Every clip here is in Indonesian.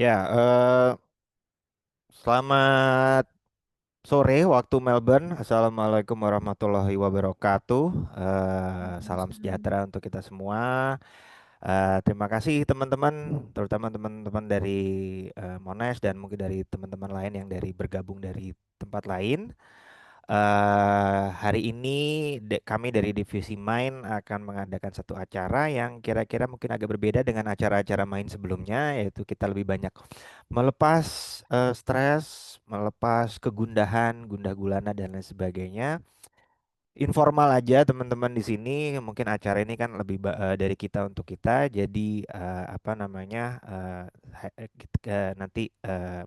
Ya, selamat sore waktu Melbourne. Assalamualaikum warahmatullahi wabarakatuh. Salam sejahtera untuk kita semua. Terima kasih teman-teman, terutama teman-teman dari Monash dan mungkin dari teman-teman lain yang bergabung dari tempat lain. Hari ini kami dari Divisi Main akan mengadakan satu acara yang kira-kira mungkin agak berbeda dengan acara-acara main sebelumnya, yaitu kita lebih banyak melepas stres, melepas kegundahan, gundah gulana dan lain sebagainya. Informal aja teman-teman di sini. Mungkin acara ini kan lebih dari kita untuk kita. Jadi apa namanya nanti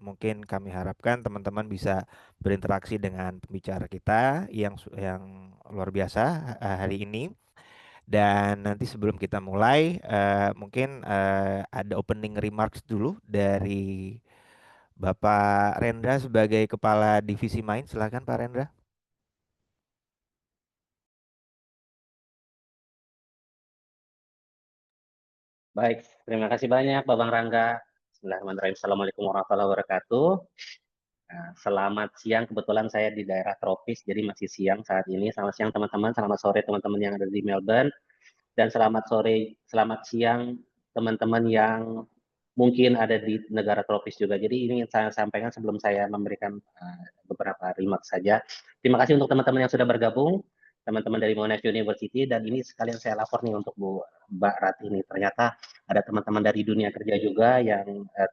mungkin kami harapkan teman-teman bisa berinteraksi dengan pembicara kita yang luar biasa hari ini. Dan nanti sebelum kita mulai, mungkin ada opening remarks dulu dari Bapak Rendra sebagai Kepala Divisi Main. Silakan Pak Rendra. Baik, terima kasih banyak Babang Rangga. Bismillahirrahmanirrahim. Assalamualaikum warahmatullahi wabarakatuh. Nah, selamat siang, kebetulan saya di daerah tropis, jadi masih siang saat ini. Selamat siang teman-teman, selamat sore teman-teman yang ada di Melbourne, dan selamat sore, selamat siang teman-teman yang mungkin ada di negara tropis juga. Jadi ini yang saya sampaikan sebelum saya memberikan beberapa remark saja. Terima kasih untuk teman-teman yang sudah bergabung, teman-teman dari Monash University, dan ini sekalian saya lapor nih untuk Mbak Rati ini. Ternyata ada teman-teman dari dunia kerja juga yang uh,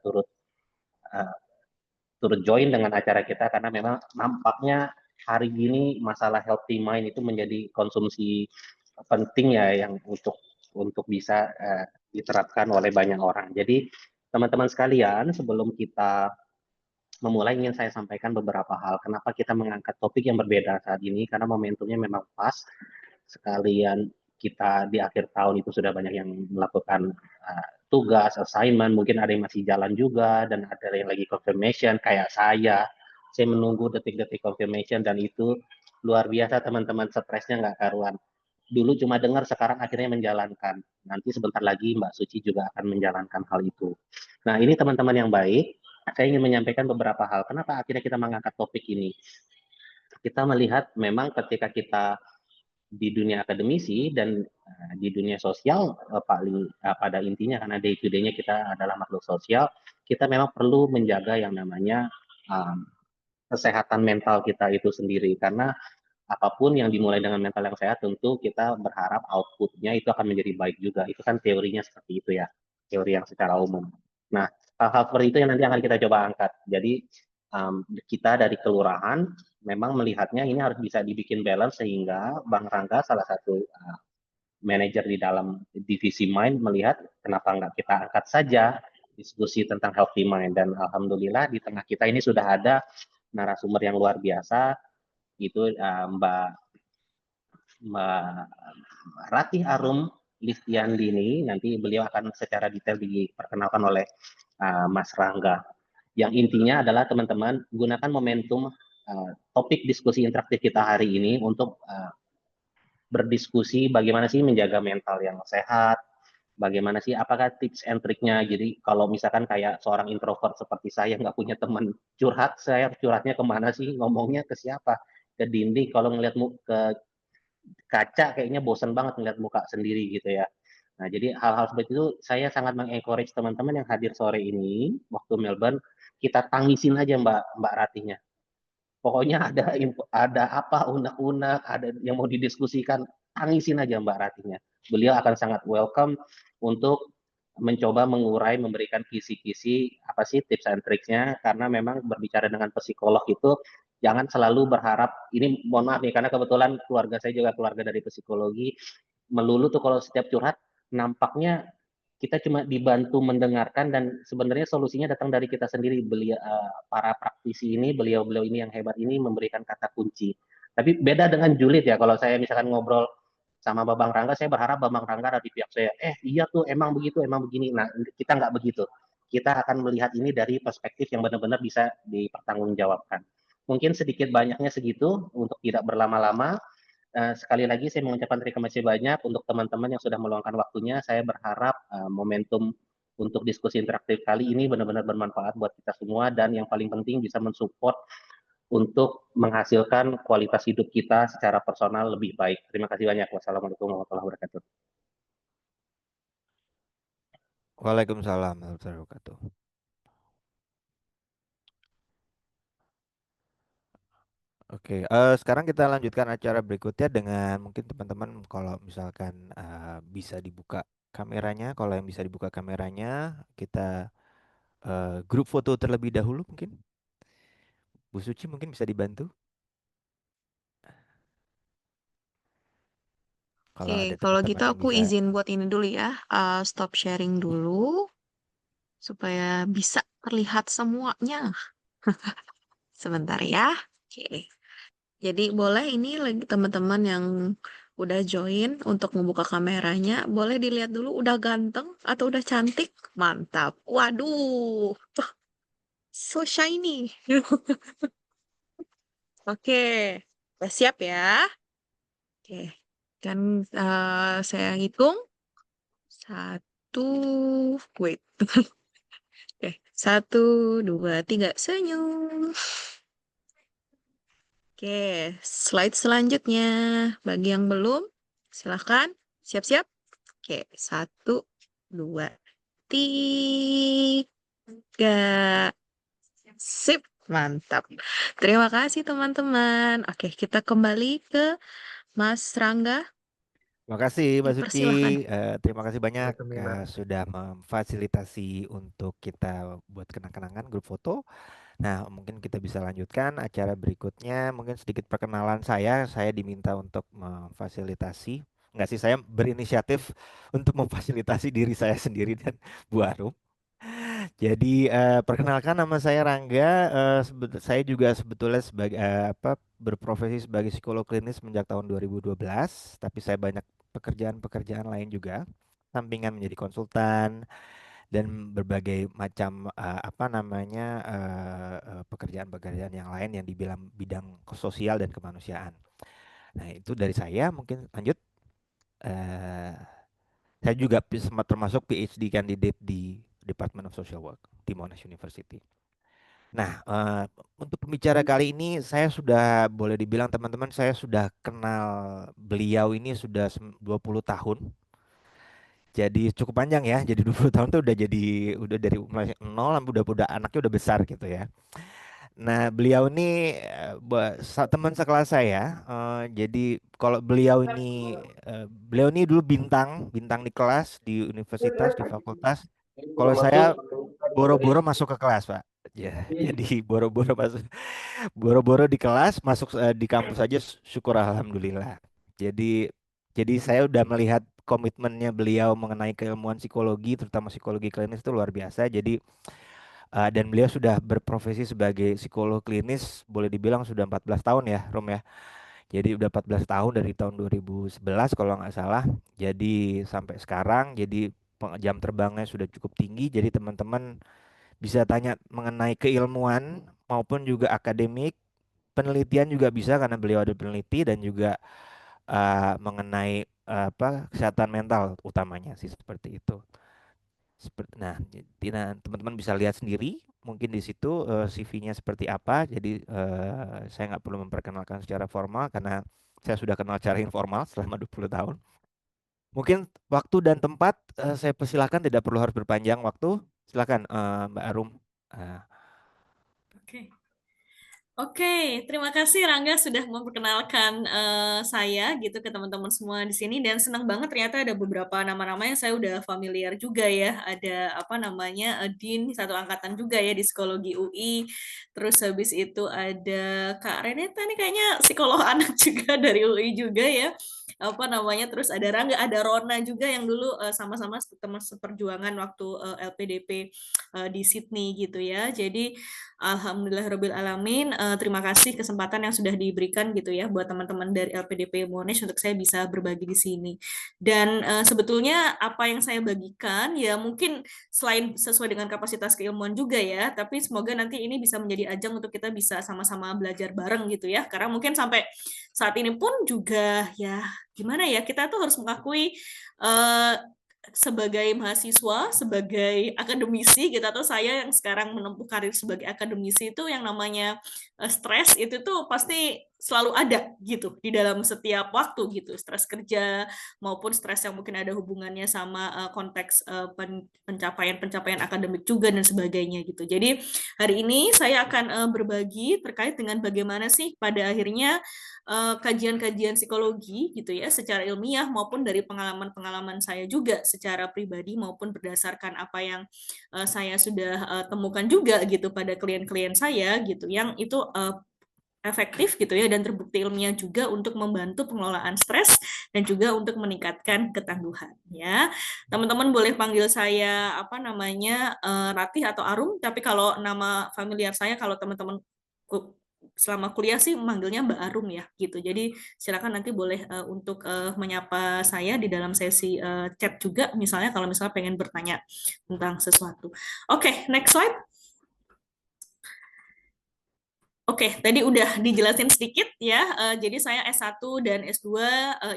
turut join dengan acara kita karena memang nampaknya hari ini masalah healthy mind itu menjadi konsumsi penting ya yang untuk bisa diterapkan oleh banyak orang. Jadi teman-teman sekalian, sebelum kita memulai ingin saya sampaikan beberapa hal. Kenapa kita mengangkat topik yang berbeda saat ini? Karena momentumnya memang pas. Sekalian kita di akhir tahun itu sudah banyak yang melakukan tugas, assignment, mungkin ada yang masih jalan juga, dan ada yang lagi confirmation, kayak saya menunggu detik-detik confirmation, dan itu luar biasa teman-teman, stresnya nggak karuan. Dulu cuma dengar, sekarang akhirnya menjalankan. Nanti sebentar lagi Mbak Suci juga akan menjalankan hal itu. Nah, ini teman-teman yang baik, saya ingin menyampaikan beberapa hal. Kenapa akhirnya kita mengangkat topik ini? Kita melihat memang ketika kita di dunia akademisi dan di dunia sosial paling pada intinya karena day to day-nya kita adalah makhluk sosial, kita memang perlu menjaga yang namanya um, kesehatan mental kita itu sendiri karena apapun yang dimulai dengan mental yang sehat tentu kita berharap output-nya itu akan menjadi baik juga. Itu kan teorinya seperti itu ya, teori yang secara umum. Nah, hal-hal seperti itu yang nanti akan kita coba angkat. Jadi kita dari kelurahan memang melihatnya ini harus bisa dibikin balance sehingga Bang Rangga salah satu manajer di dalam divisi Mind melihat kenapa nggak kita angkat saja diskusi tentang healthy mind, dan alhamdulillah di tengah kita ini sudah ada narasumber yang luar biasa, itu Mbak Mbak Ratih Arum Listiandini. Nanti beliau akan secara detail diperkenalkan oleh Mas Rangga. Yang intinya adalah teman-teman gunakan momentum topik diskusi interaktif kita hari ini untuk berdiskusi bagaimana sih menjaga mental yang sehat, bagaimana sih, apakah tips and triknya. Jadi kalau misalkan kayak seorang introvert seperti saya nggak punya teman curhat, saya curhatnya kemana sih, ngomongnya ke siapa, ke dinding, kalau ngeliat ke kaca kayaknya bosan banget ngeliat muka sendiri gitu ya. Nah, jadi hal-hal seperti itu saya sangat mengencourage teman-teman yang hadir sore ini waktu Melbourne, kita tangisin aja Mbak Mbak Ratinya. Pokoknya ada apa unek-unek, ada yang mau didiskusikan, tangisin aja Mbak Ratinya. Beliau akan sangat welcome untuk mencoba mengurai, memberikan kisi-kisi apa sih tips and tricksnya, karena memang berbicara dengan psikolog itu jangan selalu berharap, ini mohon maaf nih, karena kebetulan keluarga saya juga keluarga dari psikologi, melulu tuh kalau setiap curhat, nampaknya kita cuma dibantu mendengarkan dan sebenarnya solusinya datang dari kita sendiri. Beliau para praktisi ini, beliau-beliau ini yang hebat ini memberikan kata kunci. Tapi beda dengan julid ya, kalau saya misalkan ngobrol sama Babang Rangga, saya berharap Babang Rangga ada di pihak saya. Iya tuh, emang begitu, emang begini. Nah, kita nggak begitu. Kita akan melihat ini dari perspektif yang benar-benar bisa dipertanggungjawabkan. Mungkin sedikit banyaknya segitu untuk tidak berlama-lama. Sekali lagi saya mengucapkan terima kasih banyak untuk teman-teman yang sudah meluangkan waktunya. Saya berharap momentum untuk diskusi interaktif kali ini benar-benar bermanfaat buat kita semua dan yang paling penting bisa mensupport untuk menghasilkan kualitas hidup kita secara personal lebih baik. Terima kasih banyak. Wassalamualaikum warahmatullahi wabarakatuh. Waalaikumsalam warahmatullahi wabarakatuh. Oke, sekarang kita lanjutkan acara berikutnya dengan mungkin teman-teman kalau misalkan bisa dibuka kameranya, kalau yang bisa dibuka kameranya, kita grup foto terlebih dahulu mungkin. Bu Suci mungkin bisa dibantu kalau Oke, ada kalau teman-teman gitu yang aku bisa. izin buat ini dulu ya, stop sharing dulu supaya bisa terlihat semuanya. Sebentar ya. Oke. Jadi boleh ini lagi teman-teman yang udah join untuk membuka kameranya, boleh dilihat dulu udah ganteng atau udah cantik? Mantap. Waduh, so shiny. Oke, udah siap ya? Oke, kan saya hitung. Satu, wait. Oke, satu, dua, tiga, senyum. Oke, slide selanjutnya. Bagi yang belum, silahkan siap-siap. Oke, satu, dua, tiga. Sip, mantap. Terima kasih teman-teman. Oke, kita kembali ke Mas Rangga. Terima kasih Mbak Suci. Dipersilahkan. Terima kasih banyak Welcome nih, Mbak. sudah memfasilitasi untuk kita buat kenang-kenangan grup foto. Nah, mungkin kita bisa lanjutkan acara berikutnya. Mungkin sedikit perkenalan saya. Saya diminta untuk memfasilitasi. Enggak sih, saya berinisiatif untuk memfasilitasi diri saya sendiri dan Bu Arum. Jadi perkenalkan nama saya Rangga. Saya juga sebetulnya sebagai berprofesi sebagai psikolog klinis sejak tahun 2012. Tapi saya banyak pekerjaan-pekerjaan lain juga. Sampingan menjadi konsultan dan berbagai macam pekerjaan-pekerjaan yang lain yang dibilang bidang sosial dan kemanusiaan. Nah, itu dari saya. Mungkin lanjut. Eh, saya juga termasuk PhD candidate di Department of Social Work di Monash University. Nah, untuk pembicara kali ini saya sudah boleh dibilang teman-teman saya sudah kenal beliau ini sudah 20 tahun. Jadi cukup panjang ya. Jadi 20 tahun tuh udah dari mulai nol sampai udah anaknya udah besar gitu ya. Nah, beliau ini teman sekelas saya. Jadi kalau beliau ini dulu bintang, bintang di kelas, di universitas, di fakultas. Kalau saya boro-boro masuk ke kelas, Pak. Ya, jadi boro-boro di kelas, masuk di kampus aja, syukur alhamdulillah. Jadi, jadi saya udah melihat komitmennya beliau mengenai keilmuan psikologi, terutama psikologi klinis itu luar biasa. Jadi dan beliau sudah berprofesi sebagai psikolog klinis, boleh dibilang sudah 14 tahun ya, Rom ya. Jadi udah 14 tahun dari tahun 2011 kalau nggak salah. Jadi sampai sekarang, jadi jam terbangnya sudah cukup tinggi. Jadi teman-teman bisa tanya mengenai keilmuan maupun juga akademik, penelitian juga bisa karena beliau ada peneliti dan juga mengenai kesehatan mental utamanya sih seperti itu. Nah, jadi teman-teman bisa lihat sendiri mungkin di situ CV-nya seperti apa. Jadi saya nggak perlu memperkenalkan secara formal karena saya sudah kenal secara informal selama 20 tahun. Mungkin waktu dan tempat saya persilahkan tidak perlu harus berpanjang waktu. Silakan Mbak Arum. Eh, Oke. Oke, terima kasih Rangga sudah memperkenalkan saya gitu ke teman-teman semua di sini dan senang banget ternyata ada beberapa nama-nama yang saya udah familiar juga ya. Ada apa namanya Dean satu angkatan juga ya di psikologi UI. Terus habis itu ada Kak Reneta nih kayaknya psikolog anak juga dari UI juga ya. Apa namanya? Terus ada Rangga, ada Rona juga yang dulu sama-sama teman seperjuangan waktu LPDP di Sydney gitu ya. Jadi alhamdulillahirabbil alamin. Terima kasih kesempatan yang sudah diberikan gitu ya buat teman-teman dari LPDP Monash untuk saya bisa berbagi di sini. Dan sebetulnya apa yang saya bagikan ya mungkin selain sesuai dengan kapasitas keilmuan juga ya, tapi semoga nanti ini bisa menjadi ajang untuk kita bisa sama-sama belajar bareng gitu ya. Karena mungkin sampai saat ini pun juga ya gimana ya kita tuh harus mengakui eh, sebagai mahasiswa, sebagai akademisi gitu, atau saya yang sekarang menempuh karir sebagai akademisi, itu yang namanya stres itu tuh pasti selalu ada gitu di dalam setiap waktu gitu, stres kerja maupun stres yang mungkin ada hubungannya sama konteks pencapaian akademik juga dan sebagainya gitu. Jadi hari ini saya akan berbagi terkait dengan bagaimana sih pada akhirnya kajian-kajian psikologi gitu ya secara ilmiah maupun dari pengalaman-pengalaman saya juga secara pribadi maupun berdasarkan apa yang saya sudah temukan juga gitu pada klien-klien saya gitu yang itu efektif gitu ya dan terbukti ilmiah juga untuk membantu pengelolaan stres dan juga untuk meningkatkan ketangguhan ya. Teman-teman boleh panggil saya apa namanya Ratih atau Arum, tapi kalau nama familiar saya kalau teman-teman selama kuliah sih manggilnya Mbak Arum ya gitu. Jadi silakan nanti boleh untuk menyapa saya di dalam sesi chat juga misalnya kalau misalnya pengen bertanya tentang sesuatu. Oke, next slide. Oke, tadi udah dijelasin sedikit ya. Jadi saya S1 dan S2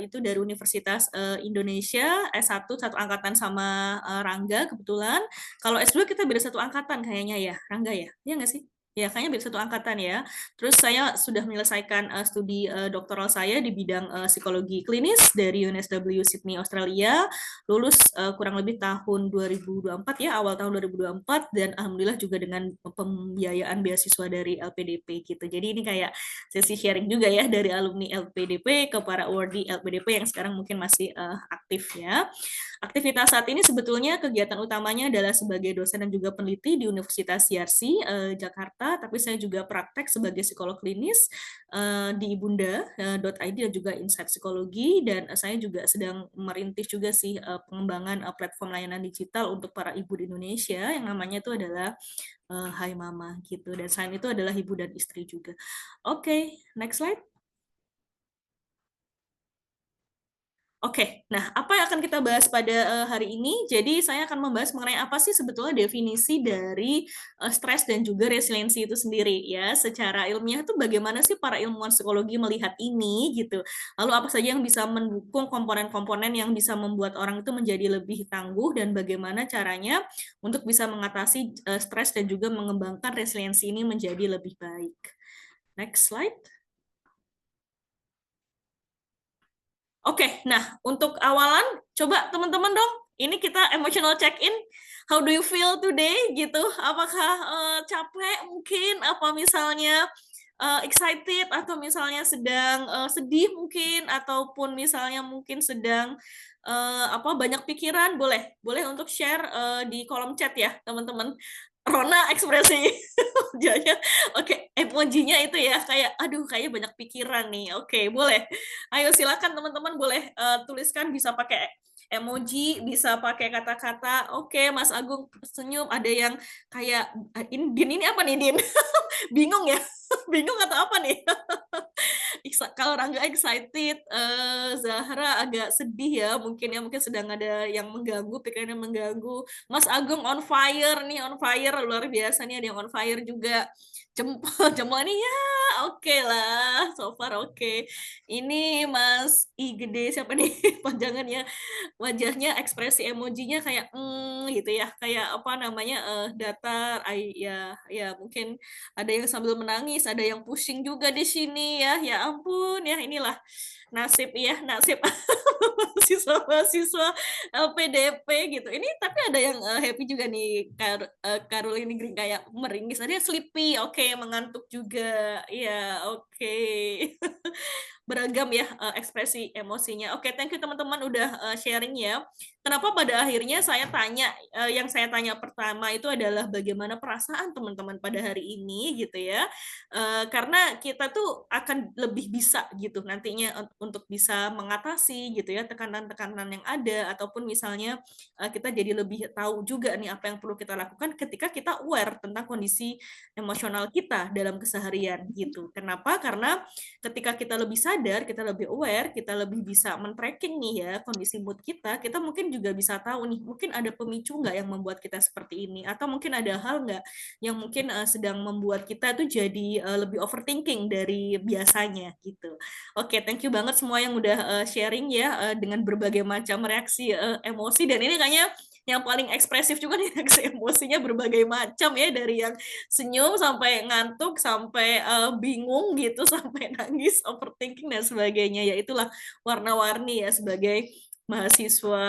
itu dari Universitas Indonesia, S1 satu angkatan sama Rangga kebetulan. Kalau S2 kita beda satu angkatan kayaknya ya, Rangga ya? Iya nggak sih? Ya, kayaknya beda satu angkatan ya. Terus saya sudah menyelesaikan studi doktoral saya di bidang psikologi klinis dari UNSW Sydney, Australia. Lulus kurang lebih tahun 2024 ya, awal tahun 2024, dan alhamdulillah juga dengan pembiayaan beasiswa dari LPDP gitu. Jadi ini kayak sesi sharing juga ya dari alumni LPDP ke para awardee LPDP yang sekarang mungkin masih aktif ya. Aktivitas saat ini sebetulnya kegiatan utamanya adalah sebagai dosen dan juga peneliti di Universitas Yarsi Jakarta, tapi saya juga praktek sebagai psikolog klinis di ibunda.id dan juga Insight Psikologi, dan saya juga sedang merintis juga sih pengembangan platform layanan digital untuk para ibu di Indonesia yang namanya itu adalah Hai Mama gitu, dan selain itu adalah ibu dan istri juga. Oke, next slide. Oke, nah apa yang akan kita bahas pada hari ini? Jadi saya akan membahas mengenai apa sih sebetulnya definisi dari stres dan juga resiliensi itu sendiri ya. Secara ilmiah itu bagaimana sih para ilmuwan psikologi melihat ini gitu. Lalu apa saja yang bisa mendukung komponen-komponen yang bisa membuat orang itu menjadi lebih tangguh dan bagaimana caranya untuk bisa mengatasi stres dan juga mengembangkan resiliensi ini menjadi lebih baik. Next slide. Oke, nah untuk awalan, coba teman-teman dong, ini kita emotional check-in. How do you feel today? Gitu, apakah capek mungkin? Apa misalnya excited? Atau misalnya sedang sedih mungkin? Ataupun misalnya mungkin sedang banyak pikiran? Boleh untuk share di kolom chat ya, teman-teman. Rona ekspresi wajahnya, oke, emojinya itu ya kayak, aduh, kayaknya banyak pikiran nih. Oke, boleh. Ayo silakan teman-teman boleh tuliskan, bisa pakai emoji, bisa pakai kata-kata. Oke, Mas Agung senyum. Ada yang kayak ini apa nih Din? Bingung ya? Bingung atau apa nih? Kalau Rangga excited, Zahra agak sedih ya, mungkin sedang ada yang mengganggu, pikiran yang mengganggu. Mas Agung on fire nih, on fire luar biasa nih, ada yang on fire juga. Jempol nih ya, oke lah, so far oke. Ini Mas I gede siapa nih panjangannya, wajahnya ekspresi emojinya kayak gitu ya, kayak apa namanya datar, ya mungkin ada yang sambil menangis, ada yang pusing juga di sini ya. Ya ampun ya, inilah nasib mahasiswa LPDP gitu. Ini tapi ada yang happy juga nih, Caroline Green kayak meringis. Ada yang sleepy, oke, mengantuk juga. Iya, oke. Beragam ya ekspresi emosinya. Oke, thank you teman-teman udah sharing ya. Kenapa pada akhirnya saya tanya, yang saya tanya pertama itu adalah bagaimana perasaan teman-teman pada hari ini gitu ya. Karena kita tuh akan lebih bisa gitu nantinya untuk bisa mengatasi gitu ya tekanan-tekanan yang ada, ataupun misalnya kita jadi lebih tahu juga nih apa yang perlu kita lakukan ketika kita aware tentang kondisi emosional kita dalam keseharian gitu. Kenapa? Karena ketika kita lebih sadar sadar, kita lebih aware, kita lebih bisa men-tracking nih ya kondisi mood kita mungkin juga bisa tahu nih, mungkin ada pemicu nggak yang membuat kita seperti ini, atau mungkin ada hal nggak yang mungkin sedang membuat kita tuh jadi lebih overthinking dari biasanya gitu. Oke, thank you banget semua yang udah sharing ya dengan berbagai macam reaksi emosi, dan ini kayaknya yang paling ekspresif juga nih reaksi emosinya berbagai macam ya, dari yang senyum sampai ngantuk sampai bingung gitu sampai nangis, overthinking dan sebagainya. Ya itulah warna-warni ya sebagai mahasiswa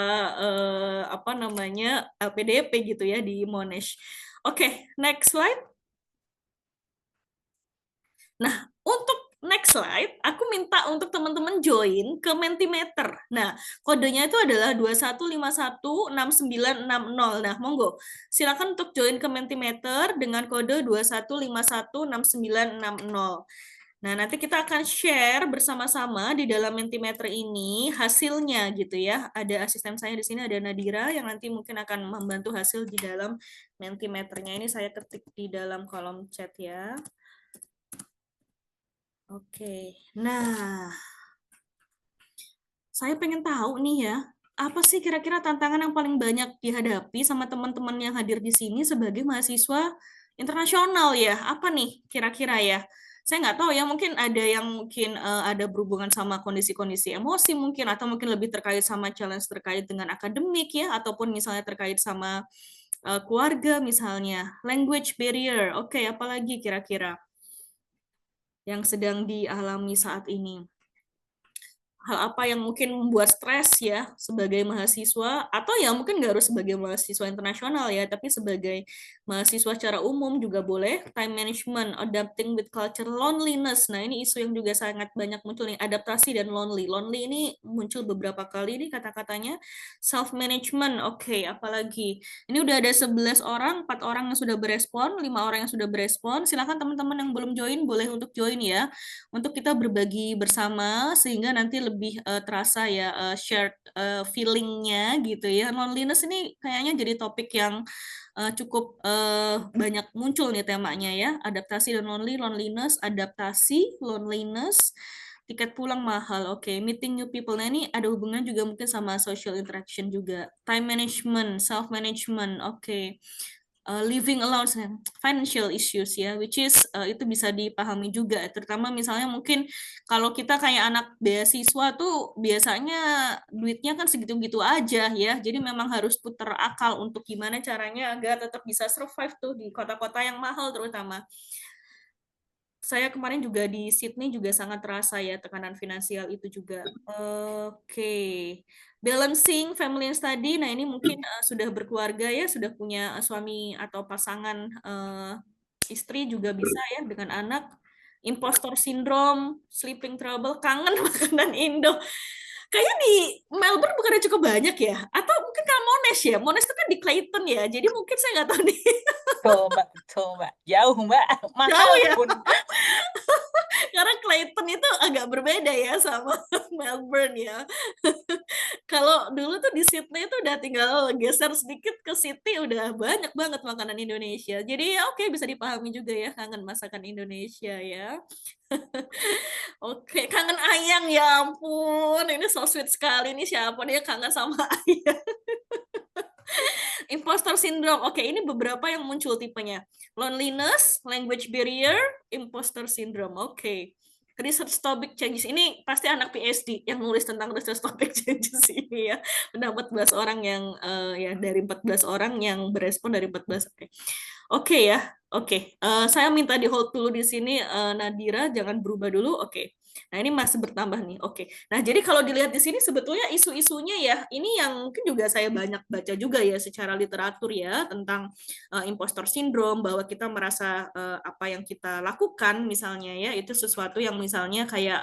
apa namanya LPDP gitu ya di Monash. Oke, next slide. Nah, untuk next slide, aku minta untuk teman-teman join ke Mentimeter. Nah, kodenya itu adalah 21516960. Nah, monggo. Silakan untuk join ke Mentimeter dengan kode 21516960. Nah, nanti kita akan share bersama-sama di dalam Mentimeter ini hasilnya gitu ya. Ada asisten saya di sini, ada Nadira yang nanti mungkin akan membantu hasil di dalam Mentimeternya. Ini saya ketik di dalam kolom chat ya. Oke, nah saya pengen tahu nih ya, apa sih kira-kira tantangan yang paling banyak dihadapi sama teman-teman yang hadir di sini sebagai mahasiswa internasional ya? Apa nih kira-kira ya? Saya nggak tahu ya, mungkin ada yang mungkin ada berhubungan sama kondisi-kondisi emosi mungkin, atau mungkin lebih terkait sama challenge terkait dengan akademik ya, ataupun misalnya terkait sama keluarga misalnya, language barrier. Oke, apalagi kira-kira yang sedang dialami saat ini? Hal apa yang mungkin membuat stres ya sebagai mahasiswa, atau ya mungkin nggak harus sebagai mahasiswa internasional ya, tapi sebagai mahasiswa secara umum juga boleh. Time management, adapting with culture, loneliness. Nah, ini isu yang juga sangat banyak muncul nih, adaptasi dan lonely. Lonely ini muncul beberapa kali nih kata-katanya. Self management, oke, apalagi. Ini udah ada 11 orang, 4 orang yang sudah berespon, 5 orang yang sudah berespon. Silakan teman-teman yang belum join boleh untuk join ya, untuk kita berbagi bersama sehingga nanti lebih terasa ya shared feeling-nya gitu ya. Loneliness ini kayaknya jadi topik yang cukup banyak muncul nih temanya ya. Adaptasi dan loneliness, adaptasi, loneliness, tiket pulang mahal. Oke, meeting new people. Nah, ini ada hubungan juga mungkin sama social interaction juga. Time management, self management. Oke. Living alone, financial issues ya, which is itu bisa dipahami juga, terutama misalnya mungkin kalau kita kayak anak beasiswa tuh biasanya duitnya kan segitu-gitu aja ya, jadi memang harus putar akal untuk gimana caranya agar tetap bisa survive tuh di kota-kota yang mahal terutama. Saya kemarin juga di Sydney juga sangat terasa ya tekanan finansial itu juga. Oke. Balancing family and study. Nah, ini mungkin sudah berkeluarga ya, sudah punya suami atau pasangan istri juga bisa ya dengan anak. Impostor syndrome, sleeping trouble, kangen makanan Indo. Kayaknya di Melbourne bukannya cukup banyak ya? Atau mungkin kalau Monash ya? Monash itu kan di Clayton ya. Jadi mungkin saya nggak tahu nih. Betul Mbak. Jauh Mbak. Mahal Jauh ya? pun. Karena Clayton itu agak berbeda ya sama Melbourne ya. Kalau dulu tuh di Sydney itu udah tinggal geser sedikit ke City udah banyak banget makanan Indonesia. Jadi ya oke, bisa dipahami juga ya kangen masakan Indonesia ya. Oke, kangen ayang ya ampun. Ini so sweet sekali nih, siapa nih yang kangen sama ayang. Imposter syndrome. Oke, ini beberapa yang muncul tipenya. Loneliness, language barrier, imposter syndrome. Oke. Research topic changes. Ini pasti anak PhD yang nulis tentang research topic changes ini ya. Udah 14 orang yang ya dari 14 orang yang berespon dari 14. Oke. Oke ya. Oke. Saya minta di hold dulu di sini Nadira, jangan berubah dulu. Oke. Nah, ini masih bertambah nih. Oke. Nah, jadi kalau dilihat di sini sebetulnya isu-isunya ya, ini yang mungkin juga saya banyak baca juga ya secara literatur ya tentang impostor syndrome, bahwa kita merasa apa yang kita lakukan misalnya ya itu sesuatu yang misalnya kayak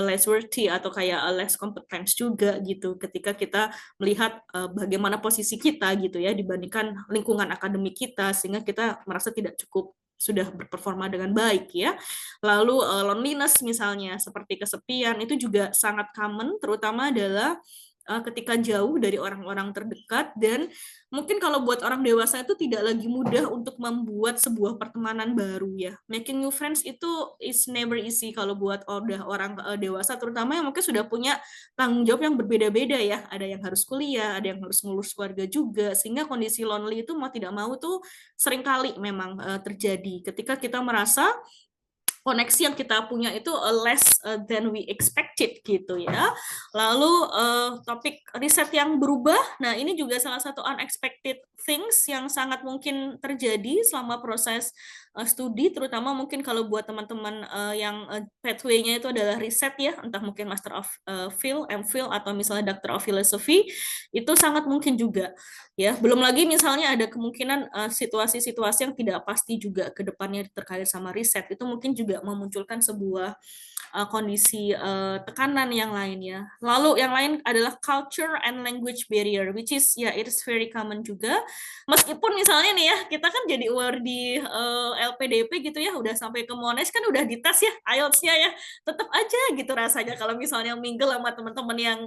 less worthy atau kayak less competence juga gitu ketika kita melihat bagaimana posisi kita gitu ya dibandingkan lingkungan akademik kita, sehingga kita merasa tidak cukup sudah berperforma dengan baik ya. Lalu loneliness misalnya seperti kesepian itu juga sangat common, terutama adalah ketika jauh dari orang-orang terdekat, dan mungkin kalau buat orang dewasa itu tidak lagi mudah untuk membuat sebuah pertemanan baru ya. Making new friends itu is never easy kalau buat udah orang dewasa, terutama yang mungkin sudah punya tanggung jawab yang berbeda-beda ya. Ada yang harus kuliah, ada yang harus ngurus keluarga juga, sehingga kondisi lonely itu mau tidak mau tuh seringkali memang terjadi ketika kita merasa koneksi yang kita punya itu less than we expected gitu ya. Lalu topik riset yang berubah, nah ini juga salah satu unexpected things yang sangat mungkin terjadi selama proses studi, terutama mungkin kalau buat teman-teman yang pathway-nya itu adalah riset ya, entah mungkin Master of Phil, MPhil, atau misalnya Doctor of Philosophy, itu sangat mungkin juga ya. Belum lagi misalnya ada kemungkinan situasi-situasi yang tidak pasti juga ke depannya terkait sama riset, itu mungkin juga memunculkan sebuah kondisi tekanan yang lainnya. Lalu yang lain adalah culture and language barrier, which is ya it is very common juga. Meskipun misalnya nih ya, kita kan jadi aware di LPDP gitu ya, udah sampai ke Monash kan udah dites ya IELTS-nya ya, tetap aja gitu rasanya kalau misalnya mingle sama teman-teman yang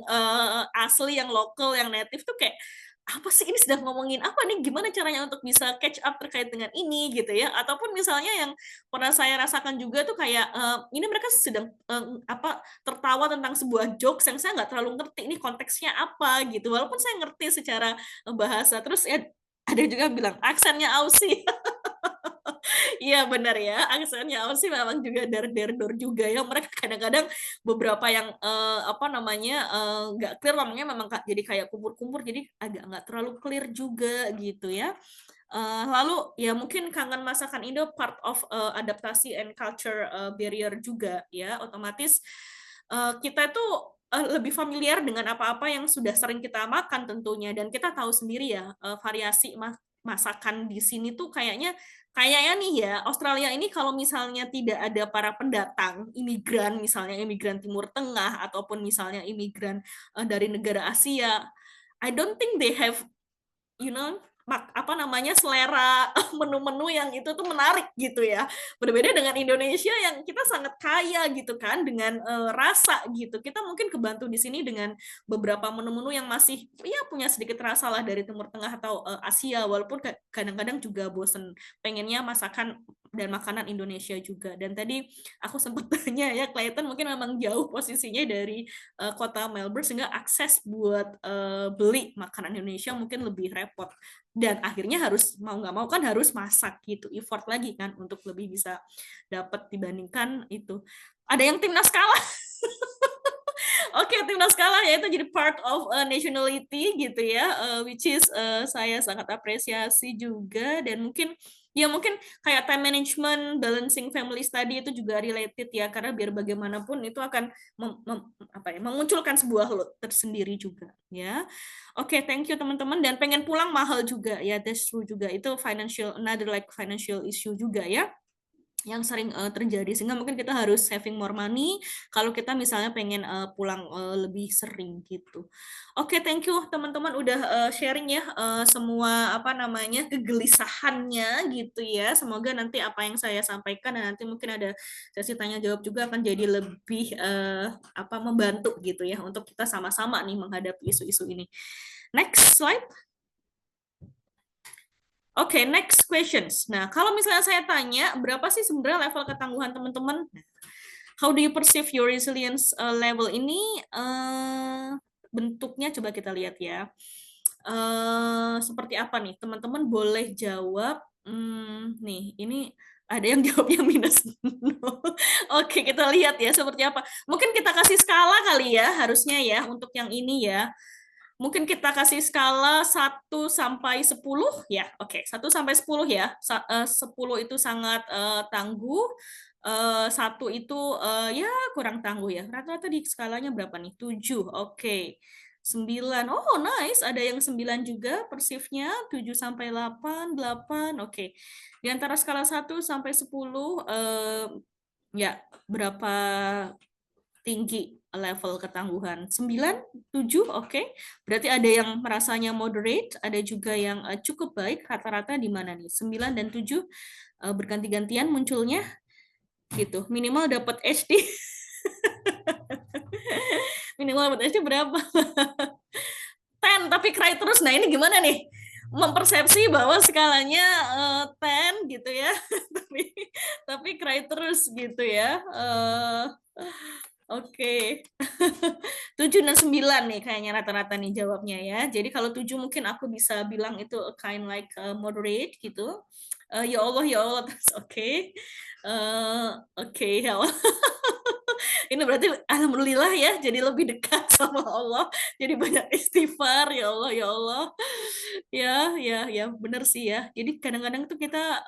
asli, yang lokal, yang native tuh kayak apa sih ini sedang ngomongin apa nih, gimana caranya untuk bisa catch up terkait dengan ini gitu ya. Ataupun misalnya yang pernah saya rasakan juga tuh kayak ini mereka sedang tertawa tentang sebuah jokes yang saya nggak terlalu ngerti ini konteksnya apa gitu, walaupun saya ngerti secara bahasa. Terus ya ada juga yang bilang aksennya Aussie. Iya benar ya, aksennya Aussie memang juga dar-dar-dor juga ya. Mereka kadang-kadang beberapa yang nggak clear ngomongnya memang jadi kayak kumpur-kumpur, jadi agak nggak terlalu clear juga gitu ya. Lalu ya mungkin kangen masakan Indo part of adaptasi and culture barrier juga ya. Otomatis kita itu lebih familiar dengan apa-apa yang sudah sering kita makan tentunya, dan kita tahu sendiri ya variasi masakan di sini tuh kayaknya nih ya, Australia ini kalau misalnya tidak ada para pendatang, imigran, misalnya imigran Timur Tengah ataupun misalnya imigran dari negara Asia, I don't think they have selera menu-menu yang itu tuh menarik gitu ya. Berbeda dengan Indonesia yang kita sangat kaya gitu kan dengan rasa gitu. Kita mungkin kebantu di sini dengan beberapa menu-menu yang masih ya punya sedikit rasa lah dari Timur Tengah atau Asia, walaupun kadang-kadang juga bosen pengennya masakan dan makanan Indonesia juga. Dan tadi aku sempat tanya ya, Clayton mungkin memang jauh posisinya dari kota Melbourne, sehingga akses buat beli makanan Indonesia mungkin lebih repot, dan akhirnya harus mau nggak mau kan harus masak gitu, effort lagi kan untuk lebih bisa dapat dibandingkan itu. Ada yang timnas kalah. Oke, timnas kalah ya, itu jadi part of nationality gitu ya, which is saya sangat apresiasi juga. Dan mungkin kayak time management, balancing family study itu juga related ya, karena biar bagaimanapun itu akan memunculkan sebuah load tersendiri juga ya. Oke, thank you teman-teman. Dan pengen pulang mahal juga ya, that's true juga, itu another financial issue juga ya yang sering terjadi, sehingga mungkin kita harus saving more money kalau kita misalnya pengen pulang lebih sering gitu. Oke, thank you teman-teman udah sharing ya semua kegelisahannya gitu ya. Semoga nanti apa yang saya sampaikan dan nanti mungkin ada sesi tanya jawab juga akan jadi lebih membantu gitu ya untuk kita sama-sama nih menghadapi isu-isu ini. Next slide. Oke, next questions. Nah, kalau misalnya saya tanya, berapa sih sebenarnya level ketangguhan teman-teman? How do you perceive your resilience level ini? Bentuknya coba kita lihat ya. Seperti apa nih? Teman-teman boleh jawab. Nih, ini ada yang jawabnya minus 0. Oke, kita lihat ya seperti apa. Mungkin kita kasih skala kali ya, harusnya ya, untuk yang ini ya. Mungkin kita kasih skala 1 sampai 10 ya. Oke, 1 sampai 10 ya. 10 itu sangat tangguh. 1 itu ya kurang tangguh ya. Rata-rata di skalanya berapa nih? 7. Oke. 9. Oh, nice. Ada yang 9 juga persifnya. 7 sampai 8, 8. Oke. Di antara skala 1 sampai 10 ya berapa tinggi level ketangguhan? 9, 7, oke. Berarti ada yang merasanya moderate, ada juga yang cukup baik. Rata-rata di mana nih? 9 dan 7 berganti-gantian munculnya gitu. Minimal dapat HD. Minimal dapat HD berapa? tapi cry terus. Nah, ini gimana nih? Mempersepsi bahwa skalanya 10 gitu ya. tapi cry terus gitu ya. Oke. 7 dan 9 nih kayaknya rata-rata nih jawabnya ya. Jadi kalau 7 mungkin aku bisa bilang itu a kind like moderate gitu. Ya Allah terus oke. Oke ya Allah. Ini berarti alhamdulillah ya, jadi lebih dekat sama Allah, jadi banyak istighfar, ya Allah, ya Allah. Ya, benar sih ya. Jadi kadang-kadang tuh kita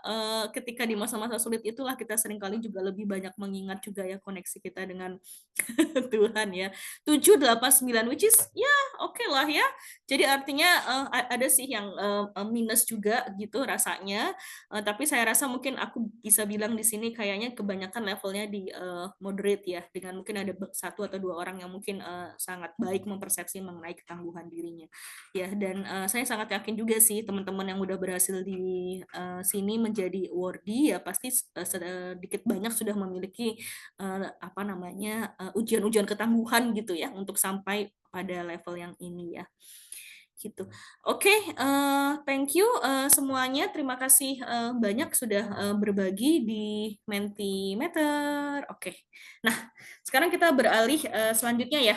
ketika di masa-masa sulit itulah kita seringkali juga lebih banyak mengingat juga ya koneksi kita dengan Tuhan ya. 7, 8, 9, which is ya oke lah ya. Jadi artinya ada sih yang minus juga gitu rasanya. Tapi saya rasa mungkin aku bisa bilang di sini kayaknya kebanyakan levelnya di moderate ya, dengan mungkin ada 1 atau 2 orang yang mungkin sangat baik mempersepsi mengenai ketangguhan dirinya. Ya, dan saya sangat yakin juga sih teman-teman yang udah berhasil di sini menjadi worthy ya pasti sedikit banyak sudah memiliki ujian-ujian ketangguhan gitu ya untuk sampai pada level yang ini ya. Gitu. Oke, thank you semuanya. Terima kasih banyak sudah berbagi di Mentimeter. Oke. Nah, sekarang kita beralih selanjutnya ya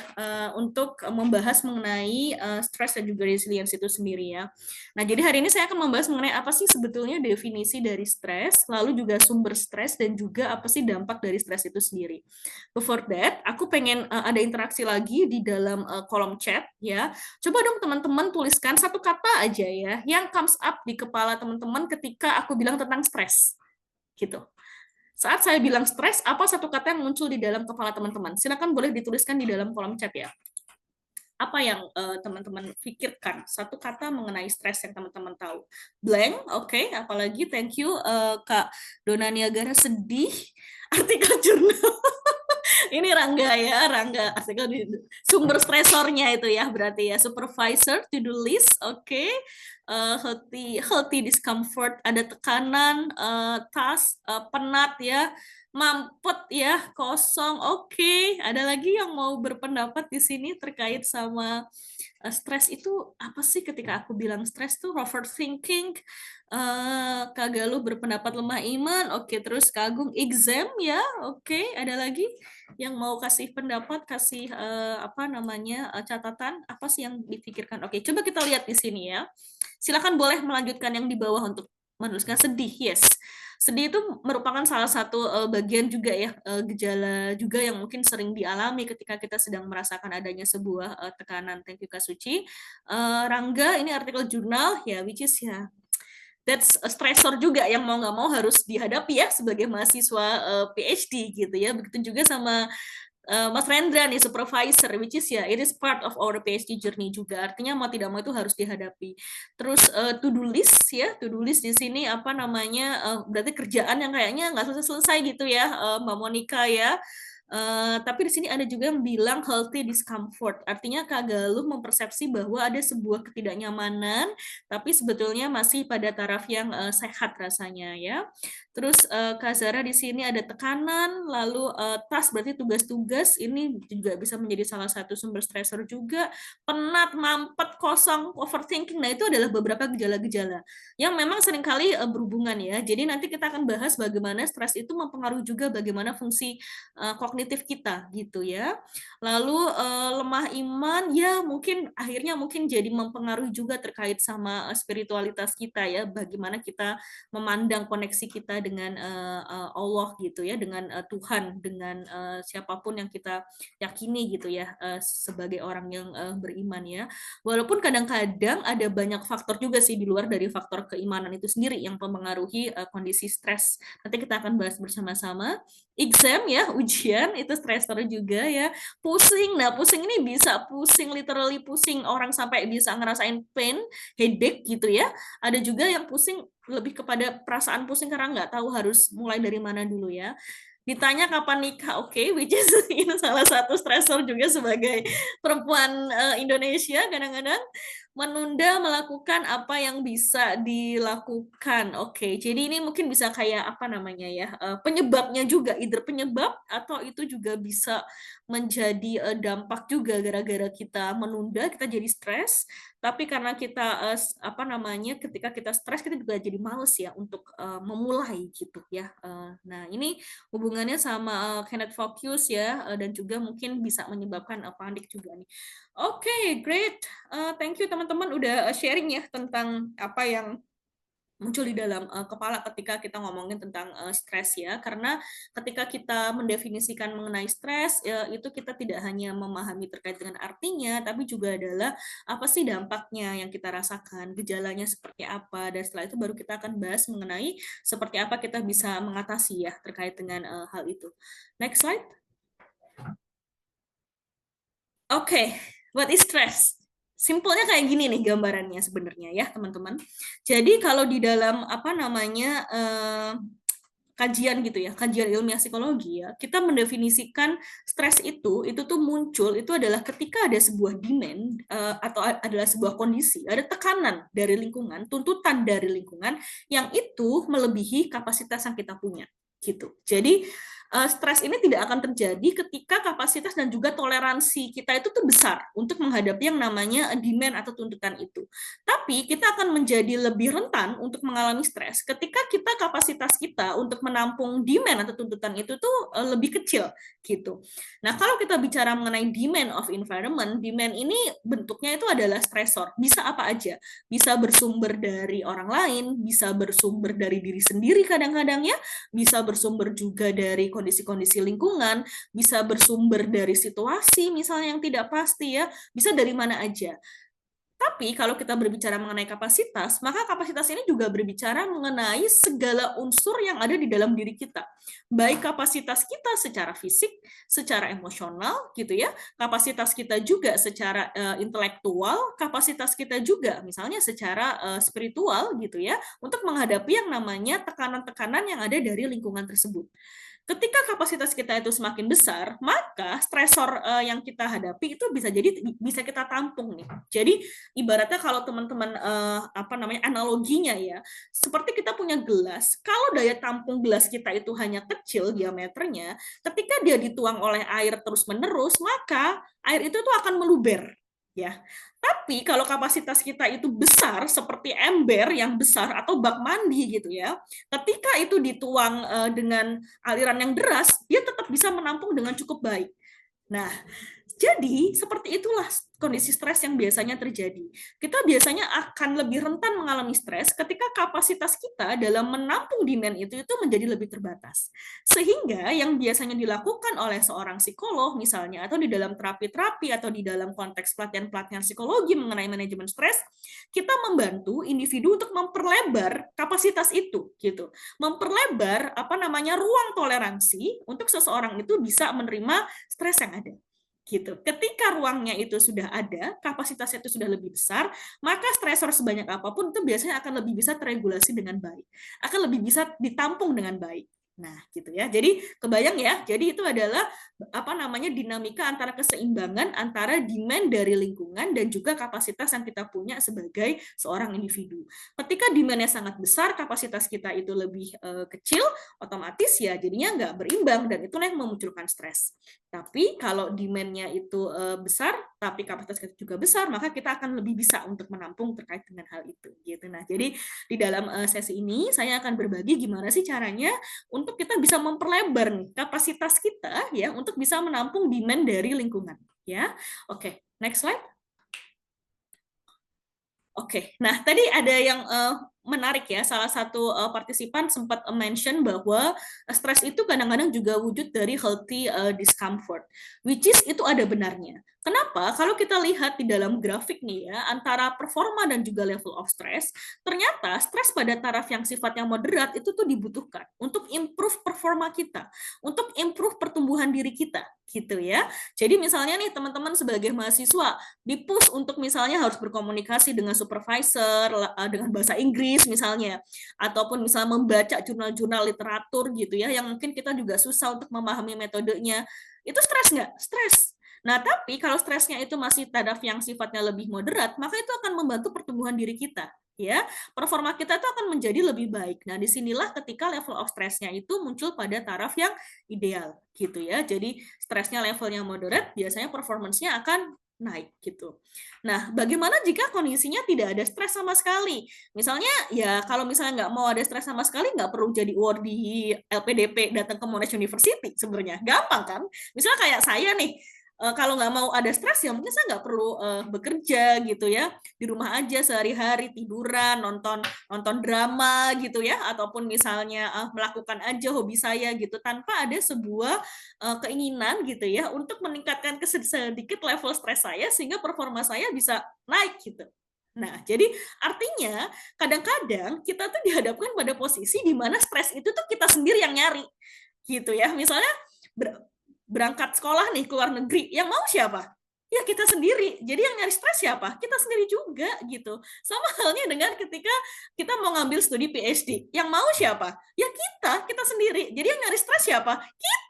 untuk membahas mengenai stres dan juga resilience itu sendiri ya. Nah, jadi hari ini saya akan membahas mengenai apa sih sebetulnya definisi dari stres, lalu juga sumber stres dan juga apa sih dampak dari stres itu sendiri. Before that, aku pengen ada interaksi lagi di dalam kolom chat ya. Coba dong teman-teman tuliskan satu kata aja ya yang comes up di kepala teman-teman ketika aku bilang tentang stres. Gitu. Saat saya bilang stres, apa satu kata yang muncul di dalam kepala teman-teman? Silakan boleh dituliskan di dalam kolom chat ya. Apa yang teman-teman pikirkan? Satu kata mengenai stres yang teman-teman tahu. Blank, oke. Apalagi thank you Kak Dona Niagara sedih. Artikel jurnal. Ini Rangga artikel di sumber stresornya itu ya berarti ya supervisor to do list, oke. Healthy discomfort, ada tekanan, task, penat ya, mampet ya, kosong, oke. Ada lagi yang mau berpendapat di sini terkait sama stres itu apa sih? Ketika aku bilang stres tuh overthinking. Kak Galuh berpendapat lemah iman, oke. Terus Kak Agung exam ya, oke. Ada lagi yang mau kasih pendapat, kasih catatan apa sih yang dipikirkan? Oke, coba kita lihat di sini ya. Silakan boleh melanjutkan yang di bawah untuk menuliskan sedih. Yes, sedih itu merupakan salah satu bagian juga ya gejala juga yang mungkin sering dialami ketika kita sedang merasakan adanya sebuah tekanan. Thank you Kak Suci. Rangga ini artikel jurnal ya, which is ya that's a stressor juga yang mau nggak mau harus dihadapi ya sebagai mahasiswa PhD gitu ya. Begitu juga sama Mas Rendra nih supervisor, which is ya it is part of our PhD journey juga. Artinya mau tidak mau itu harus dihadapi. Terus to do list ya, to do list di sini berarti kerjaan yang kayaknya nggak selesai gitu ya, Mbak Monica ya. Tapi di sini ada juga yang bilang healthy discomfort. Artinya Kak Galuh mempersepsi bahwa ada sebuah ketidaknyamanan, tapi sebetulnya masih pada taraf yang sehat rasanya ya. Terus Kak Zara di sini ada tekanan, lalu task berarti tugas-tugas ini juga bisa menjadi salah satu sumber stressor juga. Penat, mampet, kosong, overthinking. Nah itu adalah beberapa gejala-gejala yang memang seringkali berhubungan ya. Jadi nanti kita akan bahas bagaimana stres itu mempengaruhi juga bagaimana fungsi kognitif kita gitu ya. Lalu lemah iman ya mungkin akhirnya jadi mempengaruhi juga terkait sama spiritualitas kita ya, bagaimana kita memandang koneksi kita dengan Allah gitu ya, dengan Tuhan, dengan siapapun yang kita yakini gitu ya sebagai orang yang beriman ya. Walaupun kadang-kadang ada banyak faktor juga sih di luar dari faktor keimanan itu sendiri yang mempengaruhi kondisi stres. Nanti kita akan bahas bersama-sama. Exam ya, ujian itu stressor juga ya. Pusing, nah pusing ini bisa pusing, literally pusing, orang sampai bisa ngerasain pain, headache gitu ya. Ada juga yang pusing lebih kepada perasaan pusing karena nggak tahu harus mulai dari mana dulu ya. Ditanya kapan nikah, oke, which is ini salah satu stressor juga sebagai perempuan Indonesia kadang-kadang. menunda melakukan apa yang bisa dilakukan. Oke, jadi ini mungkin bisa kayak apa namanya ya, penyebabnya juga, either penyebab atau itu juga bisa menjadi dampak juga gara-gara kita menunda, kita jadi stres. Tapi karena kita apa namanya, ketika kita stres kita juga jadi males ya untuk memulai gitu ya. Nah ini hubungannya sama cannot focus ya, dan juga mungkin bisa menyebabkan panik juga nih. Oke, great. Thank you teman-teman udah sharing ya tentang apa yang muncul di dalam kepala ketika kita ngomongin tentang stres ya. Karena ketika kita mendefinisikan mengenai stres, itu kita tidak hanya memahami terkait dengan artinya, tapi juga adalah apa sih dampaknya yang kita rasakan, gejalanya seperti apa, dan setelah itu baru kita akan bahas mengenai seperti apa kita bisa mengatasi ya terkait dengan hal itu. Next slide. Oke, what is stress? Simpelnya kayak gini nih gambarannya sebenarnya ya teman-teman. Jadi kalau di dalam apa namanya kajian gitu ya, kajian ilmiah psikologi ya, kita mendefinisikan stres itu tuh muncul itu adalah ketika ada sebuah demand atau adalah sebuah kondisi, ada tekanan dari lingkungan, tuntutan dari lingkungan yang itu melebihi kapasitas yang kita punya gitu. Jadi stres ini tidak akan terjadi ketika kapasitas dan juga toleransi kita itu tuh besar untuk menghadapi yang namanya demand atau tuntutan itu. Tapi kita akan menjadi lebih rentan untuk mengalami stres ketika kapasitas kita untuk menampung demand atau tuntutan itu tuh lebih kecil gitu. Nah, kalau kita bicara mengenai demand of environment, demand ini bentuknya itu adalah stresor. Bisa apa aja? Bisa bersumber dari orang lain, bisa bersumber dari diri sendiri kadang-kadang ya, bisa bersumber juga dari kondisi-kondisi lingkungan, bisa bersumber dari situasi misalnya yang tidak pasti ya, bisa dari mana aja. Tapi kalau kita berbicara mengenai kapasitas, maka kapasitas ini juga berbicara mengenai segala unsur yang ada di dalam diri kita. Baik kapasitas kita secara fisik, secara emosional gitu ya, kapasitas kita juga secara intelektual, kapasitas kita juga misalnya secara spiritual gitu ya, untuk menghadapi yang namanya tekanan-tekanan yang ada dari lingkungan tersebut. Ketika kapasitas kita itu semakin besar, maka stresor yang kita hadapi itu bisa kita tampung nih. Jadi ibaratnya kalau teman-teman apa namanya analoginya ya, seperti kita punya gelas, kalau daya tampung gelas kita itu hanya kecil diameternya, ketika dia dituang oleh air terus-menerus, maka air itu tuh akan meluber. Ya, tapi kalau kapasitas kita itu besar seperti ember yang besar atau bak mandi gitu ya, ketika itu dituang dengan aliran yang deras, dia tetap bisa menampung dengan cukup baik. Nah, jadi seperti itulah kondisi stres yang biasanya terjadi. Kita biasanya akan lebih rentan mengalami stres ketika kapasitas kita dalam menampung demand itu menjadi lebih terbatas. Sehingga yang biasanya dilakukan oleh seorang psikolog misalnya, atau di dalam terapi-terapi atau di dalam konteks pelatihan-pelatihan psikologi mengenai manajemen stres, kita membantu individu untuk memperlebar kapasitas itu gitu. Memperlebar apa namanya ruang toleransi untuk seseorang itu bisa menerima stres yang ada. Gitu. Ketika ruangnya itu sudah ada, kapasitasnya itu sudah lebih besar, maka stresor sebanyak apapun itu biasanya akan lebih bisa terregulasi dengan baik, akan lebih bisa ditampung dengan baik. Nah, gitu ya. Jadi kebayang ya. Jadi itu adalah apa namanya dinamika antara keseimbangan antara demand dari lingkungan dan juga kapasitas yang kita punya sebagai seorang individu. Ketika demand-nya sangat besar, kapasitas kita itu lebih kecil, otomatis ya jadinya nggak berimbang dan itulah yang memunculkan stres. Tapi kalau demand-nya itu besar, tapi kapasitas kita juga besar, maka kita akan lebih bisa untuk menampung terkait dengan hal itu. Gitu. Nah, jadi di dalam sesi ini saya akan berbagi gimana sih caranya untuk kita bisa memperlebar nih kapasitas kita ya untuk bisa menampung demand dari lingkungan. Ya, oke, next slide. Oke, nah tadi ada yang menarik ya, salah satu partisipan sempat mention bahwa stres itu kadang-kadang juga wujud dari healthy discomfort, which is itu ada benarnya. Kenapa? Kalau kita lihat di dalam grafik nih ya, antara performa dan juga level of stress, ternyata stres pada taraf yang sifatnya moderat itu tuh dibutuhkan untuk improve performa kita, untuk improve pertumbuhan diri kita, gitu ya. Jadi misalnya nih teman-teman sebagai mahasiswa, di-push untuk misalnya harus berkomunikasi dengan supervisor, dengan bahasa Inggris misalnya, ataupun misalnya membaca jurnal-jurnal literatur gitu ya, yang mungkin kita juga susah untuk memahami metodenya, itu stres nggak? Stres. Nah, tapi kalau stresnya itu masih taraf yang sifatnya lebih moderat, maka itu akan membantu pertumbuhan diri kita. Ya, performa kita itu akan menjadi lebih baik. Nah, disinilah ketika level of stresnya itu muncul pada taraf yang ideal, gitu ya. Jadi stresnya levelnya moderate, biasanya performance-nya akan naik gitu. Nah, bagaimana jika kondisinya tidak ada stres sama sekali? Misalnya, ya kalau misalnya nggak mau ada stres sama sekali, nggak perlu jadi award di LPDP datang ke Monash University sebenarnya. Gampang kan? Misalnya kayak saya nih, kalau nggak mau ada stres ya mungkin saya nggak perlu bekerja gitu ya, di rumah aja sehari-hari tiduran, nonton drama gitu ya, ataupun misalnya melakukan aja hobi saya gitu tanpa ada sebuah keinginan gitu ya untuk meningkatkan sedikit level stres saya sehingga performa saya bisa naik gitu. Nah, jadi artinya kadang-kadang kita tuh dihadapkan pada posisi di mana stres itu tuh kita sendiri yang nyari gitu ya. Misalnya berangkat sekolah nih ke luar negeri, yang mau siapa? Ya kita sendiri. Jadi yang nyari stres siapa? Kita sendiri juga gitu. Sama halnya dengan ketika kita mau ngambil studi PhD, yang mau siapa? Ya kita sendiri. Jadi yang nyari stres siapa?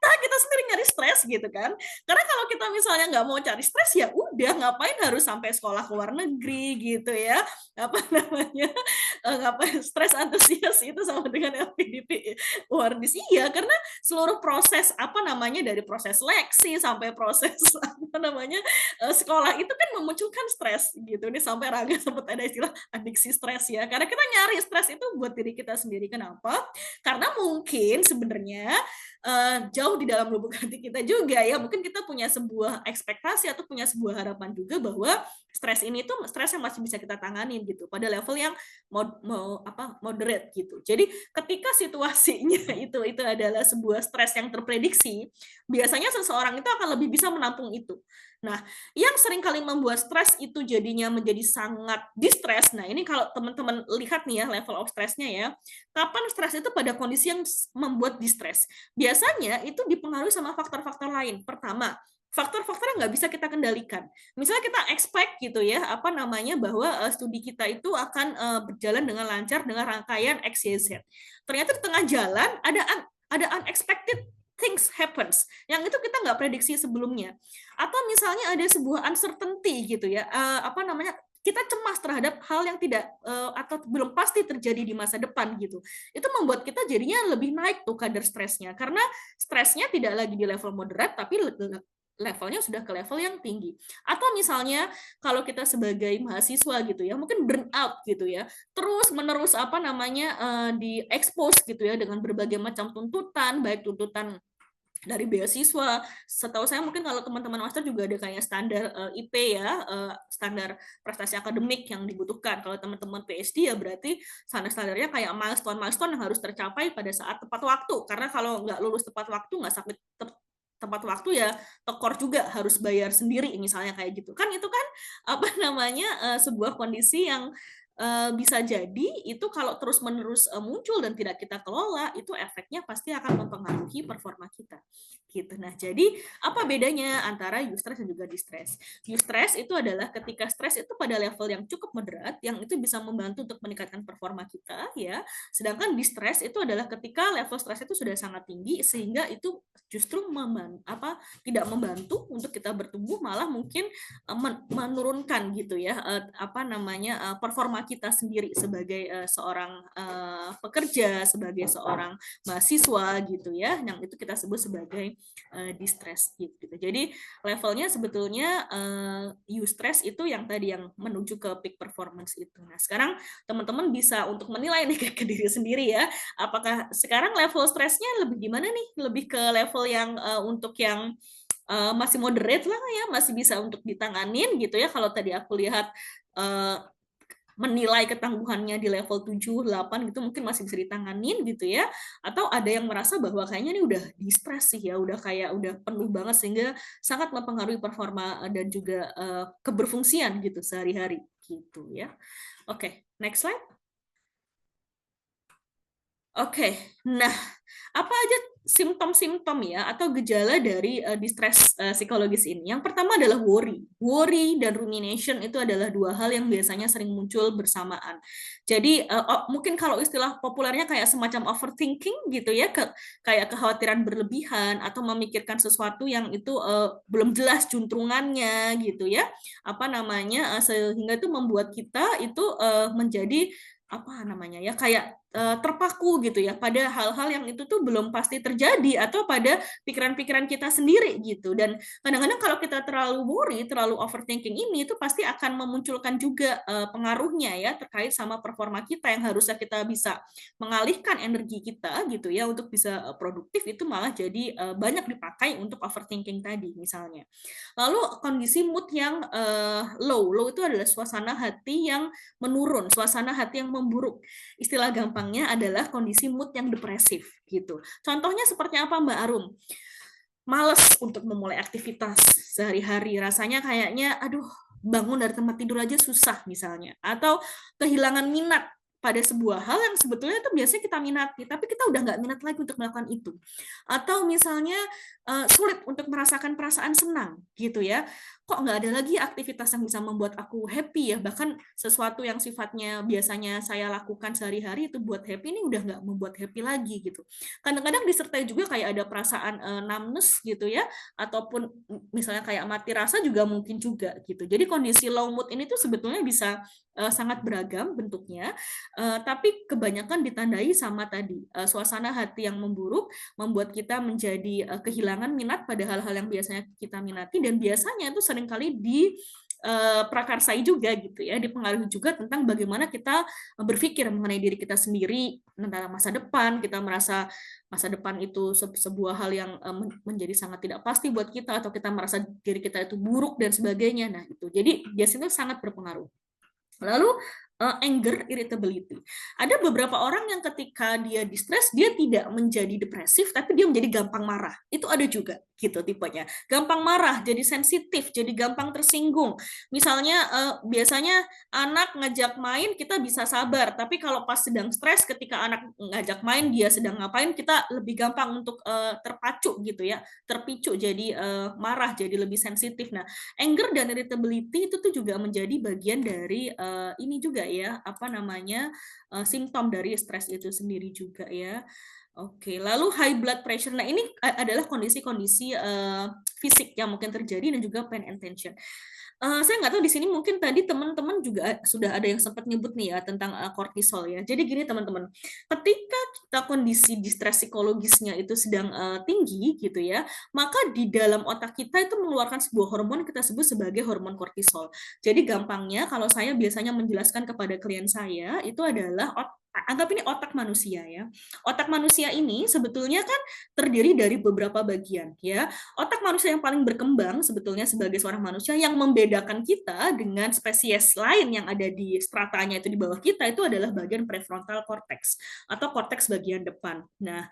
Kita sendiri nyari stres gitu kan. Karena kalau kita misalnya nggak mau cari stres ya udah, ngapain harus sampai sekolah ke luar negeri gitu ya. Apa namanya? Ngapain stres antusias itu sama dengan LPDP Wardis. Iya, karena seluruh proses apa namanya dari proses seleksi sampai proses apa namanya sekolah itu kan memunculkan stres gitu. Ini sampai Rangga sempat ada istilah adiksi stres ya. Karena kita nyari stres itu buat diri kita sendiri. Kenapa? Karena mungkin sebenarnya jauh di dalam lubuk hati kita juga ya. Mungkin kita punya sebuah ekspektasi atau punya sebuah harapan juga bahwa stres ini tuh stres yang masih bisa kita tanganin gitu pada level yang moderate gitu. Jadi ketika situasinya itu adalah sebuah stres yang terprediksi, biasanya seseorang itu akan lebih bisa menampung itu. Nah, yang sering kali membuat stres itu jadinya menjadi sangat distres. Nah, ini kalau teman-teman lihat nih ya level of stresnya ya. Kapan stres itu pada kondisi yang membuat distres? Biasanya itu dipengaruhi sama faktor-faktor lain. Pertama, faktor-faktor yang nggak bisa kita kendalikan. Misalnya kita expect gitu ya, apa namanya bahwa studi kita itu akan berjalan dengan lancar dengan rangkaian XYZ. Ternyata di tengah jalan ada unexpected things happens yang itu kita nggak prediksi sebelumnya. Atau misalnya ada sebuah uncertainty gitu ya, apa namanya kita cemas terhadap hal yang tidak atau belum pasti terjadi di masa depan gitu. Itu membuat kita jadinya lebih naik tuh kadar stresnya karena stresnya tidak lagi di level moderat tapi levelnya sudah ke level yang tinggi. Atau misalnya kalau kita sebagai mahasiswa gitu ya, mungkin burn out gitu ya, terus menerus apa namanya di expose gitu ya dengan berbagai macam tuntutan, baik tuntutan dari beasiswa. Setahu saya mungkin kalau teman-teman master juga ada kayak standar IP ya, standar prestasi akademik yang dibutuhkan. Kalau teman-teman PhD ya berarti standar-standarnya kayak milestone yang harus tercapai pada saat tepat waktu. Karena kalau nggak lulus tepat waktu, nggak sampai tepat waktu ya tekor juga harus bayar sendiri misalnya kayak gitu kan. Itu kan apa namanya sebuah kondisi yang bisa jadi itu kalau terus-menerus muncul dan tidak kita kelola, itu efeknya pasti akan mempengaruhi performa kita. Gitu. Nah, jadi apa bedanya antara eustress dan juga distress? Eustress itu adalah ketika stres itu pada level yang cukup moderat, yang itu bisa membantu untuk meningkatkan performa kita, ya. Sedangkan distress itu adalah ketika level stres itu sudah sangat tinggi sehingga itu justru tidak membantu untuk kita bertumbuh, malah mungkin menurunkan gitu ya apa namanya performa kita sendiri sebagai seorang pekerja, sebagai seorang mahasiswa gitu ya, yang itu kita sebut sebagai distress gitu. Jadi levelnya sebetulnya eustress itu yang tadi yang menuju ke peak performance itu. Nah, sekarang teman-teman bisa untuk menilai nih ke diri sendiri ya, apakah sekarang level stresnya lebih gimana nih? Lebih ke level yang untuk yang masih moderate lah ya, masih bisa untuk ditanganin gitu ya. Kalau tadi aku lihat menilai ketangguhannya di level 7, 8 gitu mungkin masih bisa ditanganin gitu ya. Atau ada yang merasa bahwa kayaknya ini udah di-stress sih ya, udah penuh banget sehingga sangat mempengaruhi performa dan juga keberfungsian gitu sehari-hari gitu ya. Oke, next slide. Oke, nah apa aja simptom-simptom ya atau gejala dari distress psikologis ini. Yang pertama adalah worry. Worry dan rumination itu adalah dua hal yang biasanya sering muncul bersamaan. Jadi mungkin kalau istilah populernya kayak semacam overthinking gitu ya, kayak kekhawatiran berlebihan atau memikirkan sesuatu yang itu belum jelas juntrungannya gitu ya. Apa namanya sehingga itu membuat kita itu menjadi apa namanya ya kayak terpaku gitu ya pada hal-hal yang itu tuh belum pasti terjadi atau pada pikiran-pikiran kita sendiri gitu. Dan kadang-kadang kalau kita terlalu worry, terlalu overthinking ini itu pasti akan memunculkan juga pengaruhnya ya terkait sama performa kita yang harusnya kita bisa mengalihkan energi kita gitu ya untuk bisa produktif, itu malah jadi banyak dipakai untuk overthinking tadi misalnya. Lalu kondisi mood yang low itu adalah suasana hati yang menurun, suasana hati yang memburuk. Istilah gampangnya adalah kondisi mood yang depresif gitu. Contohnya seperti apa Mbak Arum? Males untuk memulai aktivitas sehari-hari, rasanya kayaknya aduh bangun dari tempat tidur aja susah misalnya, atau kehilangan minat pada sebuah hal yang sebetulnya itu biasanya kita minati, tapi kita udah nggak minat lagi untuk melakukan itu. Atau misalnya sulit untuk merasakan perasaan senang gitu ya, kok nggak ada lagi aktivitas yang bisa membuat aku happy ya, bahkan sesuatu yang sifatnya biasanya saya lakukan sehari-hari itu buat happy, ini udah nggak membuat happy lagi gitu. Kadang-kadang disertai juga kayak ada perasaan numbness gitu ya, ataupun misalnya kayak mati rasa juga mungkin juga gitu. Jadi kondisi low mood ini tuh sebetulnya bisa sangat beragam bentuknya, tapi kebanyakan ditandai sama tadi suasana hati yang memburuk membuat kita menjadi kehilangan minat pada hal-hal yang biasanya kita minati, dan biasanya itu seringkali prakarsai juga gitu ya, dipengaruhi juga tentang bagaimana kita berpikir mengenai diri kita sendiri tentang masa depan. Kita merasa masa depan itu sebuah hal yang menjadi sangat tidak pasti buat kita, atau kita merasa diri kita itu buruk dan sebagainya. Nah itu jadi biasanya sangat berpengaruh. Lalu anger, irritability. Ada beberapa orang yang ketika dia distress, dia tidak menjadi depresif, tapi dia menjadi gampang marah. Itu ada juga gitu tipenya. Gampang marah, jadi sensitif, jadi gampang tersinggung. Misalnya biasanya anak ngajak main, kita bisa sabar, tapi kalau pas sedang stres, ketika anak ngajak main, dia sedang ngapain, kita lebih gampang untuk terpacu gitu ya, terpicu, jadi marah, jadi lebih sensitif. Nah, anger dan irritability itu tuh juga menjadi bagian dari ini juga ya, apa namanya, simptom dari stres itu sendiri juga ya. Oke, lalu high blood pressure. Nah, ini adalah kondisi-kondisi fisik yang mungkin terjadi, dan juga pain and tension. Saya nggak tahu di sini mungkin tadi teman-teman juga sudah ada yang sempat nyebut nih ya tentang kortisol ya. Jadi gini teman-teman, ketika kita kondisi distress psikologisnya itu sedang tinggi gitu ya, maka di dalam otak kita itu mengeluarkan sebuah hormon yang kita sebut sebagai hormon kortisol. Jadi gampangnya kalau saya biasanya menjelaskan kepada klien saya itu adalah anggap ini otak manusia ya. Otak manusia ini sebetulnya kan terdiri dari beberapa bagian ya. Otak manusia yang paling berkembang sebetulnya sebagai seorang manusia, yang membedakan kita dengan spesies lain yang ada di stratanya itu di bawah kita, itu adalah bagian prefrontal cortex atau korteks bagian depan. Nah,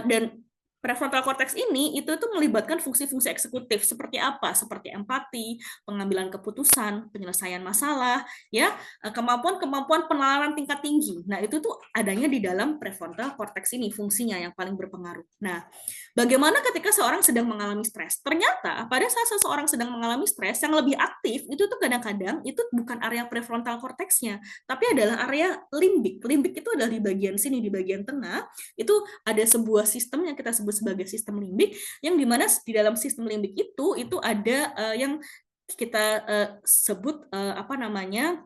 dan prefrontal cortex ini itu tuh melibatkan fungsi-fungsi eksekutif seperti apa? Seperti empati, pengambilan keputusan, penyelesaian masalah, ya, kemampuan-kemampuan penalaran tingkat tinggi. Nah, itu tuh adanya di dalam prefrontal cortex ini, fungsinya yang paling berpengaruh. Nah, bagaimana ketika seorang sedang mengalami stres? Ternyata pada saat seseorang sedang mengalami stres, yang lebih aktif itu tuh kadang-kadang itu bukan area prefrontal cortex-nya, tapi adalah area limbik. Limbik itu adalah di bagian sini, di bagian tengah. Itu ada sebuah sistem yang kita sebut sebagai sistem limbik, yang dimana di dalam sistem limbik itu ada yang kita sebut apa namanya,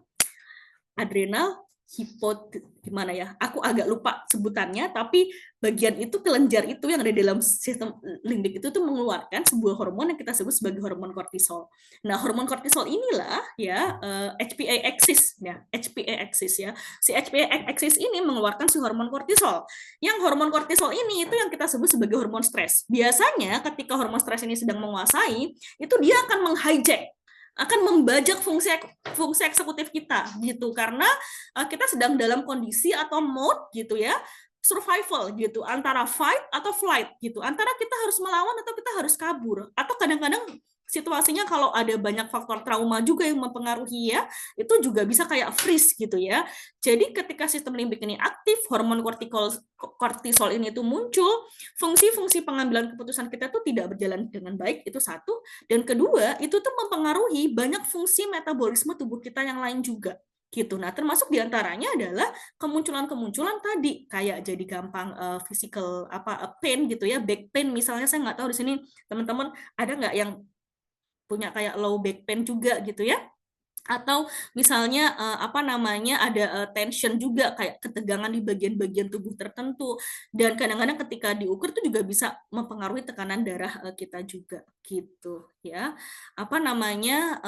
adrenal, gimana ya, aku agak lupa sebutannya, tapi bagian itu, kelenjar itu yang ada di dalam sistem limbik itu tuh mengeluarkan sebuah hormon yang kita sebut sebagai hormon kortisol. Nah, hormon kortisol inilah ya HPA axis ya, HPA axis ya. Si HPA axis ini mengeluarkan si hormon kortisol. Yang hormon kortisol ini itu yang kita sebut sebagai hormon stres. Biasanya ketika hormon stres ini sedang menguasai, itu dia akan menghijack, akan membajak fungsi eksekutif kita gitu, karena kita sedang dalam kondisi atau mode gitu ya, survival gitu, antara fight atau flight gitu, antara kita harus melawan atau kita harus kabur, atau kadang-kadang situasinya kalau ada banyak faktor trauma juga yang mempengaruhi ya, itu juga bisa kayak freeze gitu ya. Jadi ketika sistem limbik ini aktif, hormon kortisol ini tuh muncul, fungsi-fungsi pengambilan keputusan kita tuh tidak berjalan dengan baik, itu satu. Dan kedua, itu tuh mempengaruhi banyak fungsi metabolisme tubuh kita yang lain juga gitu. Nah, termasuk diantaranya adalah kemunculan-kemunculan tadi kayak jadi gampang physical pain gitu ya, back pain misalnya. Saya nggak tahu di sini teman-teman ada nggak yang punya kayak low back pain juga gitu ya, atau misalnya ada tension juga kayak ketegangan di bagian-bagian tubuh tertentu, dan kadang-kadang ketika diukur itu juga bisa mempengaruhi tekanan darah kita juga gitu ya,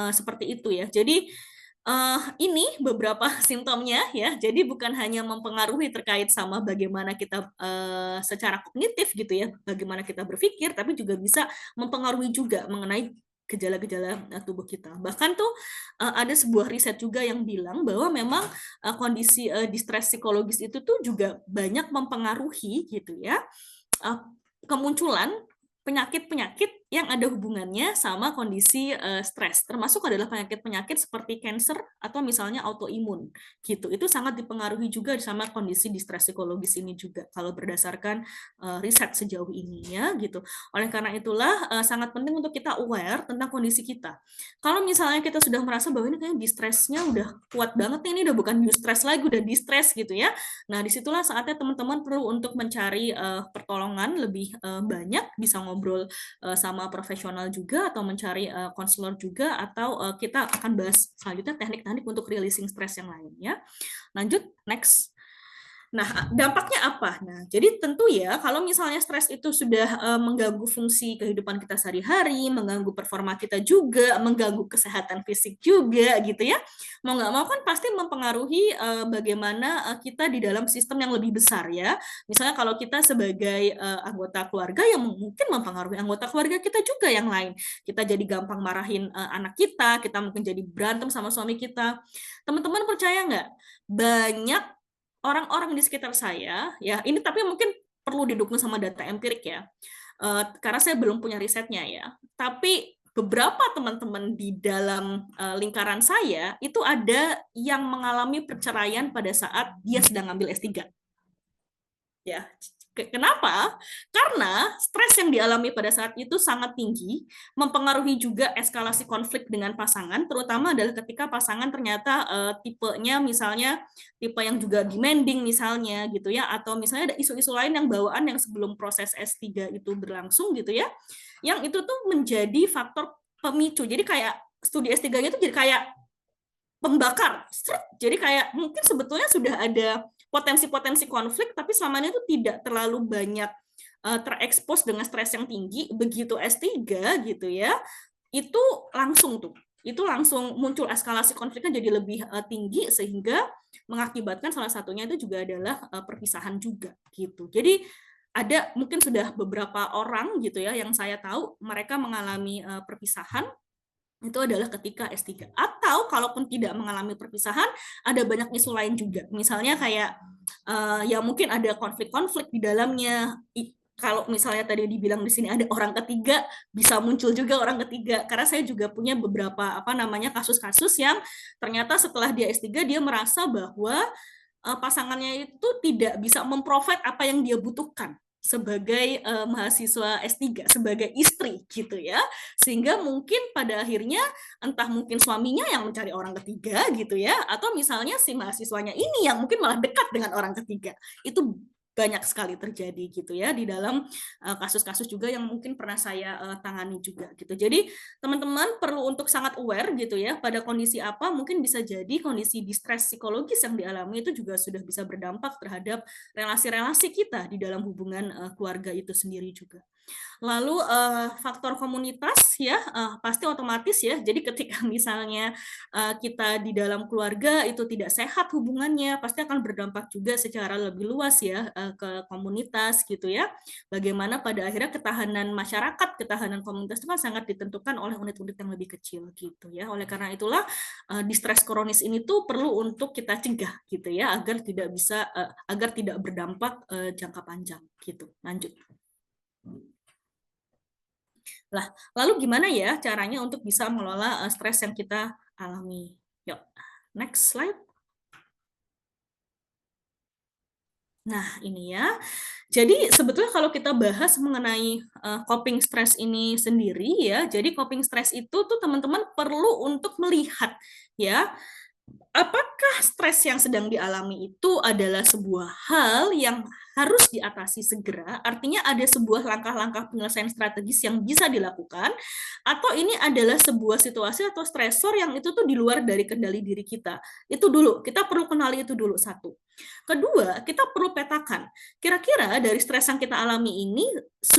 seperti itu ya. Jadi ini beberapa simptomnya ya, jadi bukan hanya mempengaruhi terkait sama bagaimana kita secara kognitif gitu ya, bagaimana kita berpikir, tapi juga bisa mempengaruhi juga mengenai gejala-gejala tubuh kita. Bahkan tuh ada sebuah riset juga yang bilang bahwa memang kondisi distress psikologis itu tuh juga banyak mempengaruhi gitu ya kemunculan penyakit-penyakit yang ada hubungannya sama kondisi stres, termasuk adalah penyakit-penyakit seperti kanker atau misalnya autoimun gitu. Itu sangat dipengaruhi juga sama kondisi distress psikologis ini juga kalau berdasarkan riset sejauh ini ya gitu. Oleh karena itulah sangat penting untuk kita aware tentang kondisi kita. Kalau misalnya kita sudah merasa bahwa ini kayaknya distressnya udah kuat banget nih, ini udah bukan distress lagi, udah distress gitu ya. Nah, disitulah saatnya teman-teman perlu untuk mencari pertolongan lebih banyak, bisa ngobrol sama profesional juga, atau mencari konselor juga, atau kita akan bahas selanjutnya teknik-teknik untuk releasing stres yang lain ya. Lanjut, next. Nah, dampaknya apa? Nah, jadi tentu ya, kalau misalnya stres itu sudah mengganggu fungsi kehidupan kita sehari-hari, mengganggu performa kita juga, mengganggu kesehatan fisik juga, gitu ya. Mau nggak mau kan pasti mempengaruhi bagaimana kita di dalam sistem yang lebih besar ya. Misalnya kalau kita sebagai anggota keluarga, yang mungkin mempengaruhi anggota keluarga kita juga yang lain. Kita jadi gampang marahin anak kita mungkin jadi berantem sama suami kita. Teman-teman percaya nggak? Banyak orang-orang di sekitar saya, ya ini tapi mungkin perlu didukung sama data empirik ya, karena saya belum punya risetnya ya, tapi beberapa teman-teman di dalam lingkaran saya itu ada yang mengalami perceraian pada saat dia sedang ngambil S3. Ya, kenapa? Karena stres yang dialami pada saat itu sangat tinggi, mempengaruhi juga eskalasi konflik dengan pasangan, terutama adalah ketika pasangan ternyata tipenya misalnya tipe yang juga demanding misalnya gitu ya, atau misalnya ada isu-isu lain yang bawaan yang sebelum proses S3 itu berlangsung gitu ya, yang itu tuh menjadi faktor pemicu. Jadi kayak studi S3-nya itu jadi kayak pembakar. Jadi kayak mungkin sebetulnya sudah ada potensi-potensi konflik, tapi selama ini itu tidak terlalu banyak terekspos dengan stres yang tinggi. Begitu S3 gitu ya, itu langsung muncul eskalasi konfliknya jadi lebih tinggi, sehingga mengakibatkan salah satunya itu juga adalah perpisahan juga gitu. Jadi ada mungkin sudah beberapa orang gitu ya yang saya tahu mereka mengalami perpisahan itu adalah ketika S3. Atau kalaupun tidak mengalami perpisahan, ada banyak isu lain juga. Misalnya kayak ya mungkin ada konflik-konflik di dalamnya. Kalau misalnya tadi dibilang di sini ada orang ketiga, bisa muncul juga orang ketiga. Karena saya juga punya beberapa kasus-kasus yang ternyata setelah dia S3 dia merasa bahwa pasangannya itu tidak bisa memprovide apa yang dia butuhkan sebagai mahasiswa S3, sebagai istri gitu ya, sehingga mungkin pada akhirnya entah mungkin suaminya yang mencari orang ketiga gitu ya, atau misalnya si mahasiswanya ini yang mungkin malah dekat dengan orang ketiga. Itu banyak sekali terjadi gitu ya di dalam kasus-kasus juga yang mungkin pernah saya tangani juga gitu. Jadi teman-teman perlu untuk sangat aware gitu ya pada kondisi apa, mungkin bisa jadi kondisi distress psikologis yang dialami itu juga sudah bisa berdampak terhadap relasi-relasi kita di dalam hubungan keluarga itu sendiri juga. Lalu faktor komunitas ya pasti otomatis ya. Jadi ketika misalnya kita di dalam keluarga itu tidak sehat hubungannya, pasti akan berdampak juga secara lebih luas ya ke komunitas gitu ya. Bagaimana pada akhirnya ketahanan masyarakat, ketahanan komunitas itu kan sangat ditentukan oleh unit-unit yang lebih kecil gitu ya. Oleh karena itulah distress kronis ini tuh perlu untuk kita cegah gitu ya agar tidak berdampak jangka panjang gitu. Lanjut. Lah, lalu gimana ya caranya untuk bisa mengelola stres yang kita alami? Yuk, next slide. Nah, ini ya. Jadi sebetulnya kalau kita bahas mengenai coping stress ini sendiri ya, jadi coping stress itu tuh teman-teman perlu untuk melihat ya, apakah stres yang sedang dialami itu adalah sebuah hal yang harus diatasi segera, artinya ada sebuah langkah-langkah penyelesaian strategis yang bisa dilakukan, atau ini adalah sebuah situasi atau stresor yang itu tuh di luar dari kendali diri kita. Itu dulu, kita perlu kenali itu dulu satu. Kedua, kita perlu petakan, kira-kira dari stres yang kita alami ini,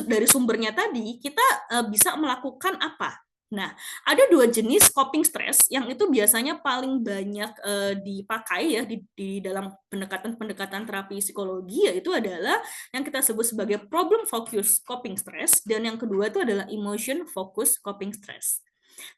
dari sumbernya tadi, kita bisa melakukan apa? Nah, ada dua jenis coping stress yang itu biasanya paling banyak dipakai ya di dalam pendekatan-pendekatan terapi psikologi, yaitu adalah yang kita sebut sebagai problem focus coping stress, dan yang kedua itu adalah emotion focus coping stress.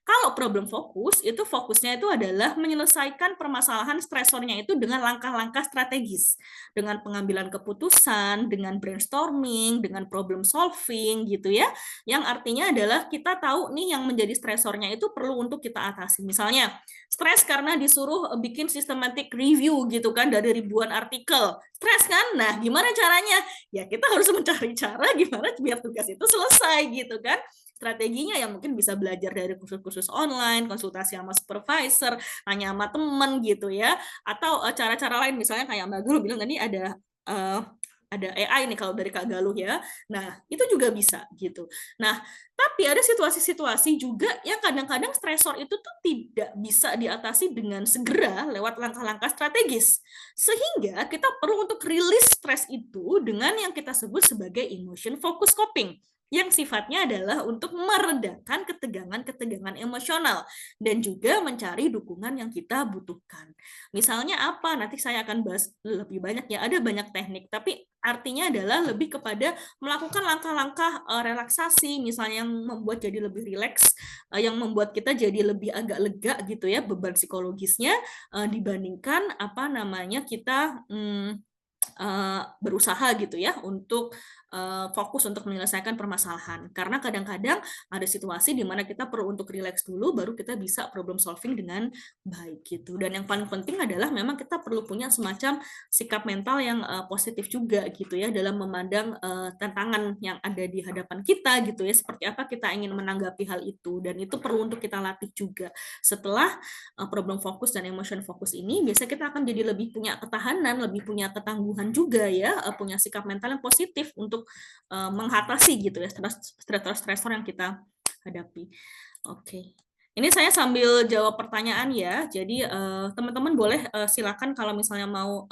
Kalau problem fokus, itu fokusnya itu adalah menyelesaikan permasalahan stresornya itu dengan langkah-langkah strategis, dengan pengambilan keputusan, dengan brainstorming, dengan problem solving gitu ya, yang artinya adalah kita tahu nih yang menjadi stresornya itu perlu untuk kita atasi. Misalnya, stres karena disuruh bikin systematic review gitu kan dari ribuan artikel. Stres kan? Nah, gimana caranya? Ya kita harus mencari cara gimana biar tugas itu selesai gitu kan. Strateginya yang mungkin bisa belajar dari kursus-kursus online, konsultasi sama supervisor, tanya sama teman gitu ya, atau cara-cara lain misalnya kayak Mbak Galuh bilang tadi ada AI nih kalau dari Kak Galuh ya. Nah, itu juga bisa gitu. Nah, tapi ada situasi-situasi juga yang kadang-kadang stresor itu tuh tidak bisa diatasi dengan segera lewat langkah-langkah strategis. Sehingga kita perlu untuk rilis stres itu dengan yang kita sebut sebagai emotion focus coping, yang sifatnya adalah untuk meredakan ketegangan-ketegangan emosional dan juga mencari dukungan yang kita butuhkan. Misalnya apa? Nanti saya akan bahas lebih banyak ya, ada banyak teknik, tapi artinya adalah lebih kepada melakukan langkah-langkah relaksasi, misalnya yang membuat jadi lebih rileks, yang membuat kita jadi lebih agak lega gitu ya beban psikologisnya, dibandingkan apa namanya kita berusaha gitu ya untuk fokus untuk menyelesaikan permasalahan. Karena kadang-kadang ada situasi di mana kita perlu untuk rileks dulu, baru kita bisa problem solving dengan baik gitu. Dan yang paling penting adalah memang kita perlu punya semacam sikap mental yang positif juga gitu ya dalam memandang tantangan yang ada di hadapan kita gitu ya. Seperti apa kita ingin menanggapi hal itu, dan itu perlu untuk kita latih juga. Setelah problem fokus dan emotion fokus ini, biasanya kita akan jadi lebih punya ketahanan, lebih punya ketangguhan juga ya, punya sikap mental yang positif untuk mengatasi gitu ya stresor yang kita hadapi. Oke. Ini saya sambil jawab pertanyaan ya. Jadi teman-teman boleh silakan kalau misalnya mau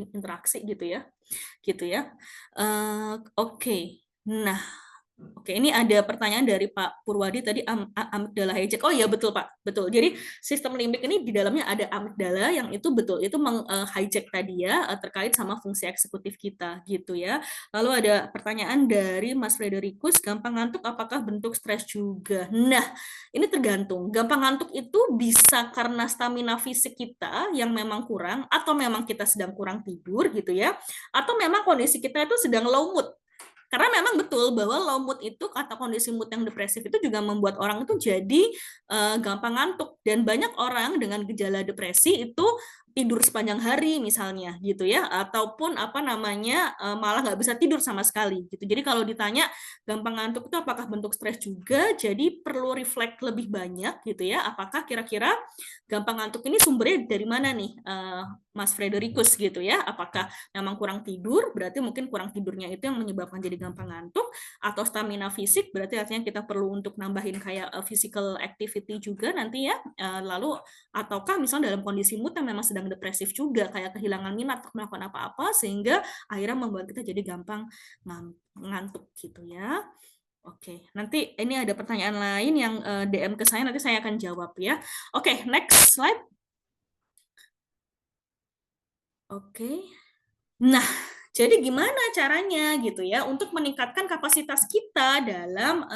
interaksi gitu ya. Gitu ya. Oke. Nah, oke, ini ada pertanyaan dari Pak Purwadi tadi, amigdala hijack. Oh iya betul Pak, betul. Jadi sistem limbik ini di dalamnya ada amigdala yang itu betul, itu hijack tadi ya, terkait sama fungsi eksekutif kita gitu ya. Lalu ada pertanyaan dari Mas Frederikus, gampang ngantuk apakah bentuk stres juga? Nah, ini tergantung. Gampang ngantuk itu bisa karena stamina fisik kita yang memang kurang, atau memang kita sedang kurang tidur gitu ya, atau memang kondisi kita itu sedang low mood. Karena memang betul bahwa low mood itu atau kondisi mood yang depresif itu juga membuat orang itu jadi gampang ngantuk, dan banyak orang dengan gejala depresi itu tidur sepanjang hari misalnya gitu ya, ataupun apa namanya malah nggak bisa tidur sama sekali gitu. Jadi kalau ditanya gampang ngantuk itu apakah bentuk stres juga, jadi perlu reflect lebih banyak gitu ya, apakah kira-kira gampang ngantuk ini sumbernya dari mana nih Mas Frederikus gitu ya, apakah memang kurang tidur, berarti mungkin kurang tidurnya itu yang menyebabkan jadi gampang ngantuk, atau stamina fisik berarti artinya kita perlu untuk nambahin kayak physical activity juga nanti ya, lalu ataukah misalnya dalam kondisi mood yang memang sedang depresif juga, kayak kehilangan minat untuk melakukan apa-apa sehingga akhirnya membuat kita jadi gampang ngantuk gitu ya. Oke, nanti ini ada pertanyaan lain yang DM ke saya, nanti saya akan jawab ya. Oke, next slide. Oke. Nah, Jadi gimana caranya gitu ya untuk meningkatkan kapasitas kita dalam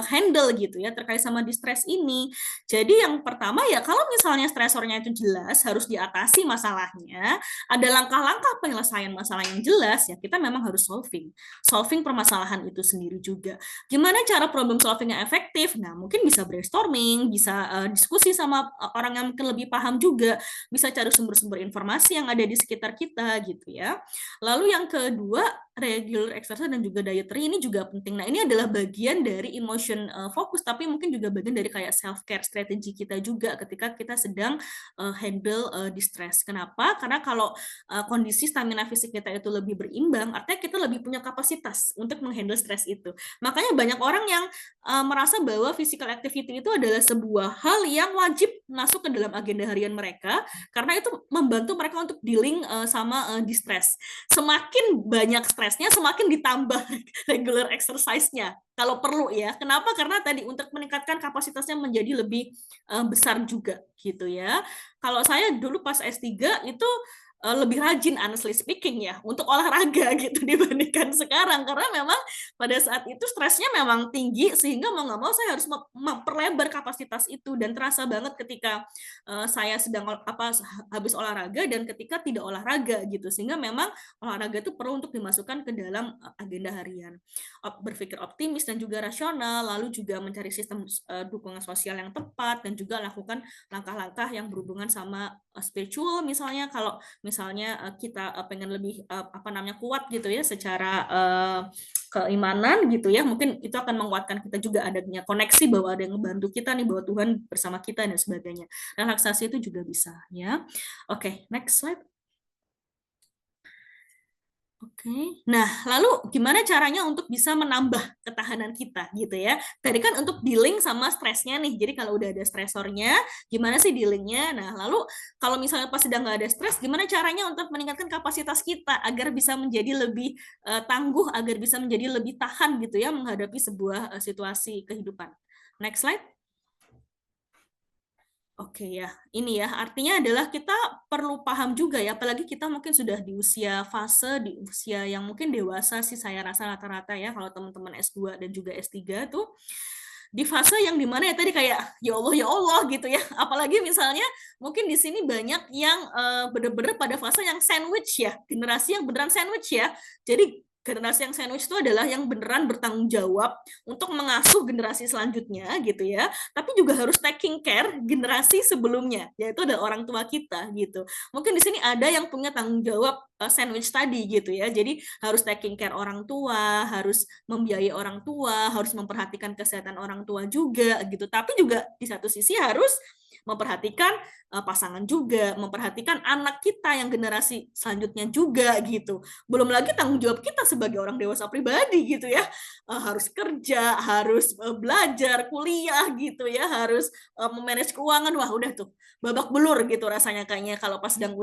handle gitu ya terkait sama distress ini. Jadi yang pertama ya kalau misalnya stresornya itu jelas harus diatasi masalahnya, ada langkah-langkah penyelesaian masalah yang jelas ya kita memang harus solving permasalahan itu sendiri juga. Gimana cara problem solving yang efektif? Nah, mungkin bisa brainstorming, bisa diskusi sama orang yang mungkin lebih paham juga, bisa cari sumber-sumber informasi yang ada di sekitar kita gitu ya. Lalu yang kedua, regular exercise dan juga dietary ini juga penting. Nah, ini adalah bagian dari emotion focus, tapi mungkin juga bagian dari kayak self-care strategi kita juga ketika kita sedang handle distress. Kenapa? Karena kalau kondisi stamina fisik kita itu lebih berimbang, artinya kita lebih punya kapasitas untuk menghandle stres itu. Makanya banyak orang yang merasa bahwa physical activity itu adalah sebuah hal yang wajib masuk ke dalam agenda harian mereka, karena itu membantu mereka untuk dealing sama distress. Semakin banyak stresnya, semakin ditambah regular exercise-nya kalau perlu ya. Kenapa? Karena tadi untuk meningkatkan kapasitasnya menjadi lebih besar juga gitu ya. Kalau saya dulu pas S3 itu lebih rajin honestly speaking ya untuk olahraga gitu dibandingkan sekarang, karena memang pada saat itu stresnya memang tinggi sehingga mau nggak mau saya harus memperlebar kapasitas itu, dan terasa banget ketika saya sedang habis olahraga dan ketika tidak olahraga gitu, sehingga memang olahraga itu perlu untuk dimasukkan ke dalam agenda harian. Berpikir optimis dan juga rasional, lalu juga mencari sistem dukungan sosial yang tepat, dan juga lakukan langkah-langkah yang berhubungan sama spiritual misalnya. Kalau misalnya kita pengen lebih kuat gitu ya secara keimanan gitu ya, mungkin itu akan menguatkan kita juga, adanya koneksi bahwa ada yang membantu kita nih, bahwa Tuhan bersama kita dan sebagainya. Relaksasi itu juga bisa ya. Oke, next slide. Oke, nah lalu gimana caranya untuk bisa menambah ketahanan kita gitu ya? Tadi kan untuk dealing sama stresnya nih, jadi kalau udah ada stresornya, gimana sih dealingnya? Nah lalu kalau misalnya pas sedang nggak ada stres, gimana caranya untuk meningkatkan kapasitas kita agar bisa menjadi lebih tangguh, agar bisa menjadi lebih tahan gitu ya menghadapi sebuah situasi kehidupan. Next slide. Oke ya, ini ya artinya adalah kita perlu paham juga ya, apalagi kita mungkin sudah di usia di usia yang mungkin dewasa sih saya rasa rata-rata ya, kalau teman-teman S2 dan juga S3 tuh di fase yang dimana ya tadi kayak ya Allah gitu ya, apalagi misalnya mungkin di sini banyak yang bener-bener pada fase yang sandwich ya, generasi yang beneran sandwich ya, jadi generasi yang sandwich itu adalah yang beneran bertanggung jawab untuk mengasuh generasi selanjutnya gitu ya, tapi juga harus taking care generasi sebelumnya, yaitu adalah orang tua kita gitu. Mungkin di sini ada yang punya tanggung jawab sandwich tadi gitu ya, jadi harus taking care orang tua, harus membiayai orang tua, harus memperhatikan kesehatan orang tua juga gitu, tapi juga di satu sisi harus memperhatikan pasangan juga, memperhatikan anak kita yang generasi selanjutnya juga gitu. Belum lagi tanggung jawab kita sebagai orang dewasa pribadi gitu ya, harus kerja, harus belajar, kuliah gitu ya, harus memanage keuangan. Wah udah tuh babak belur gitu rasanya kayaknya kalau pas sedang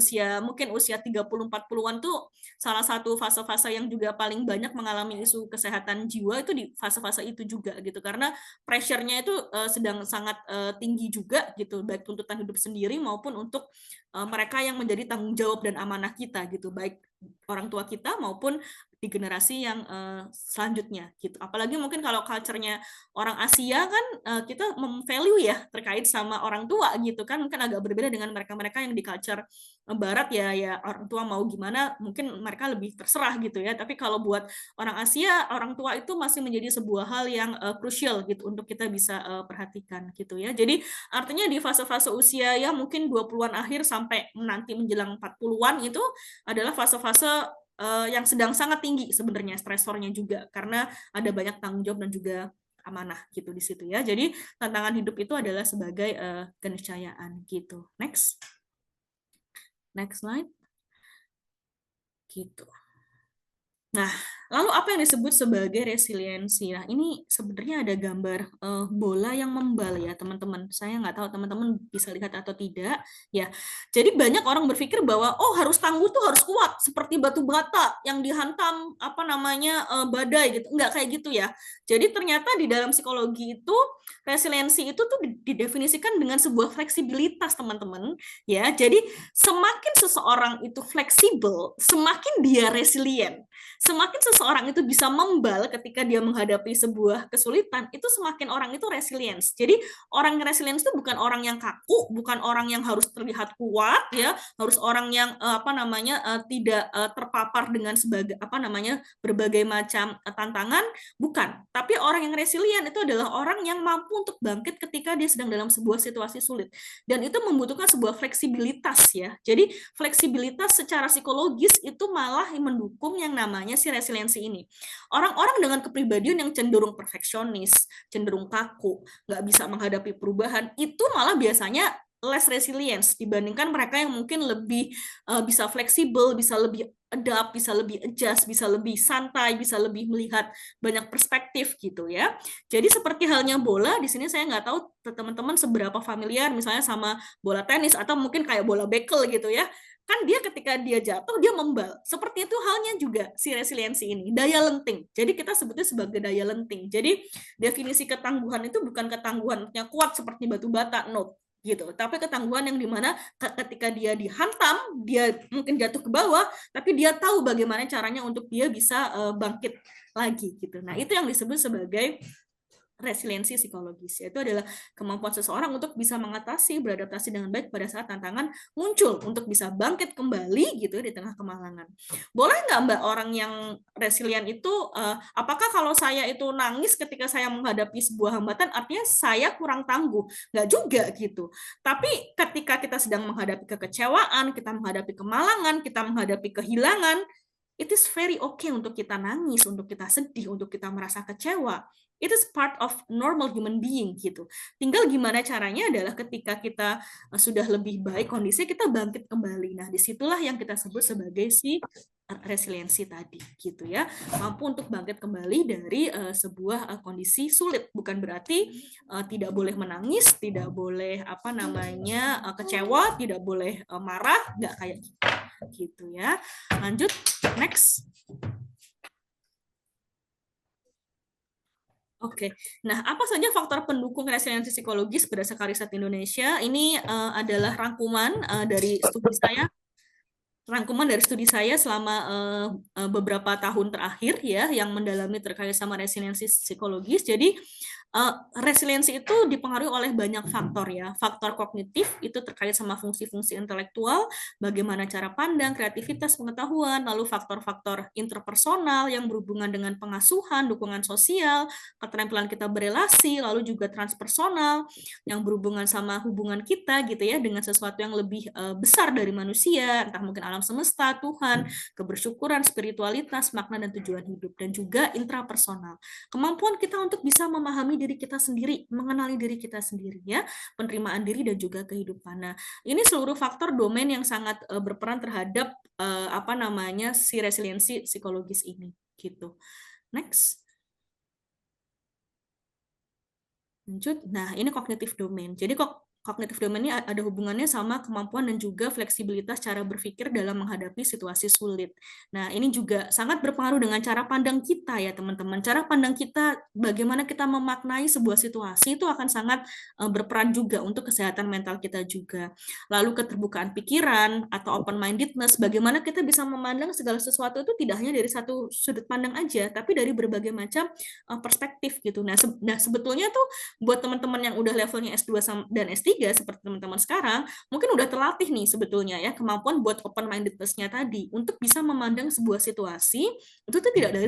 mungkin usia 30-40-an tuh salah satu fase-fase yang juga paling banyak mengalami isu kesehatan jiwa itu di fase-fase itu juga gitu, karena pressure-nya itu sedang sangat tinggi juga gitu, baik tuntutan hidup sendiri maupun untuk mereka yang menjadi tanggung jawab dan amanah kita gitu, baik orang tua kita maupun di generasi yang selanjutnya gitu. Apalagi mungkin kalau culture-nya orang Asia kan kita value ya terkait sama orang tua gitu kan, mungkin agak berbeda dengan mereka-mereka yang di culture Barat ya orang tua mau gimana mungkin mereka lebih terserah gitu ya. Tapi kalau buat orang Asia, orang tua itu masih menjadi sebuah hal yang krusial gitu untuk kita bisa perhatikan gitu ya. Jadi artinya di fase-fase usia ya mungkin 20-an akhir sampai nanti menjelang 40-an itu adalah fase-fase yang sedang sangat tinggi sebenarnya stresornya juga, karena ada banyak tanggung jawab dan juga amanah gitu di situ ya. Jadi tantangan hidup itu adalah sebagai keniscayaan gitu. Next slide. Gitu. Nah, Lalu apa yang disebut sebagai resiliensi? Nah, ini sebenarnya ada gambar bola yang membal ya, teman-teman. Saya nggak tahu teman-teman bisa lihat atau tidak ya. Jadi banyak orang berpikir bahwa oh harus tangguh tuh harus kuat seperti batu bata yang dihantam apa namanya badai gitu. Nggak kayak gitu ya. Jadi ternyata di dalam psikologi itu resiliensi itu tuh didefinisikan dengan sebuah fleksibilitas, teman-teman. Ya, jadi semakin seseorang itu fleksibel, semakin dia resilient. Semakin seseorang itu bisa membal ketika dia menghadapi sebuah kesulitan, itu semakin orang itu resilience. Jadi orang yang resilience itu bukan orang yang kaku, bukan orang yang harus terlihat kuat ya, harus orang yang tidak terpapar dengan sebagai berbagai macam tantangan, bukan. Tapi orang yang resilient itu adalah orang yang mampu untuk bangkit ketika dia sedang dalam sebuah situasi sulit. Dan itu membutuhkan sebuah fleksibilitas ya. Jadi fleksibilitas secara psikologis itu malah mendukung yang namanya si resiliensi ini. Orang-orang dengan kepribadian yang cenderung perfeksionis, cenderung kaku, nggak bisa menghadapi perubahan, itu malah biasanya less resilience dibandingkan mereka yang mungkin lebih bisa fleksibel, bisa lebih adapt, bisa lebih adjust, bisa lebih santai, bisa lebih melihat banyak perspektif gitu ya. Jadi seperti halnya bola, di sini saya nggak tahu teman-teman seberapa familiar misalnya sama bola tenis atau mungkin kayak bola bekel gitu ya. Kan dia ketika dia jatuh, dia membal. Seperti itu halnya juga si resiliensi ini, daya lenting. Jadi kita sebutnya sebagai daya lenting. Jadi definisi ketangguhan itu bukan ketangguhannya kuat seperti batu bata, no. Gitu. Tapi ketangguhan yang dimana ketika dia dihantam, dia mungkin jatuh ke bawah, tapi dia tahu bagaimana caranya untuk dia bisa bangkit lagi gitu. Nah, itu yang disebut sebagai resiliensi psikologis, yaitu adalah kemampuan seseorang untuk bisa mengatasi, beradaptasi dengan baik pada saat tantangan muncul, untuk bisa bangkit kembali gitu di tengah kemalangan. Boleh nggak Mbak orang yang resilient itu, apakah kalau saya itu nangis ketika saya menghadapi sebuah hambatan, artinya saya kurang tangguh? Nggak juga gitu. Tapi ketika kita sedang menghadapi kekecewaan, kita menghadapi kemalangan, kita menghadapi kehilangan, it is very okay untuk kita nangis, untuk kita sedih, untuk kita merasa kecewa. It is part of normal human being gitu. Tinggal gimana caranya adalah ketika kita sudah lebih baik kondisi, kita bangkit kembali. Nah, disitulah yang kita sebut sebagai si resiliensi tadi gitu ya. Mampu untuk bangkit kembali dari sebuah kondisi sulit. Bukan berarti tidak boleh menangis, tidak boleh kecewa, tidak boleh marah, nggak kayak gitu ya. Lanjut, next. Oke, nah apa saja faktor pendukung resiliensi psikologis berdasarkan riset Indonesia? Ini adalah rangkuman dari studi saya selama beberapa tahun terakhir ya, yang mendalami terkait sama resiliensi psikologis. Jadi resiliensi itu dipengaruhi oleh banyak faktor ya. Faktor kognitif itu terkait sama fungsi-fungsi intelektual, bagaimana cara pandang, kreativitas, pengetahuan, lalu faktor-faktor interpersonal yang berhubungan dengan pengasuhan, dukungan sosial, keterampilan kita berelasi, lalu juga transpersonal yang berhubungan sama hubungan kita gitu ya dengan sesuatu yang lebih besar dari manusia, entah mungkin alam semesta, Tuhan, kebersyukuran, spiritualitas, makna dan tujuan hidup, dan juga intrapersonal. Kemampuan kita untuk bisa memahami diri kita sendiri, mengenali diri kita sendiri ya, penerimaan diri dan juga kehidupan. Nah, ini seluruh faktor domain yang sangat berperan terhadap si resiliensi psikologis ini gitu. Next. Lanjut. Nah, ini kognitif domain. Jadi kognitif domain ini ada hubungannya sama kemampuan dan juga fleksibilitas cara berpikir dalam menghadapi situasi sulit. Nah, ini juga sangat berpengaruh dengan cara pandang kita ya, teman-teman. Cara pandang kita, bagaimana kita memaknai sebuah situasi itu akan sangat berperan juga untuk kesehatan mental kita juga. Lalu keterbukaan pikiran atau open-mindedness, bagaimana kita bisa memandang segala sesuatu itu tidak hanya dari satu sudut pandang aja, tapi dari berbagai macam perspektif gitu. Nah, sebetulnya tuh buat teman-teman yang udah levelnya S2 dan S3 seperti teman-teman sekarang, mungkin udah terlatih nih sebetulnya ya kemampuan buat open-mindedness-nya tadi untuk bisa memandang sebuah situasi itu tuh tidak dari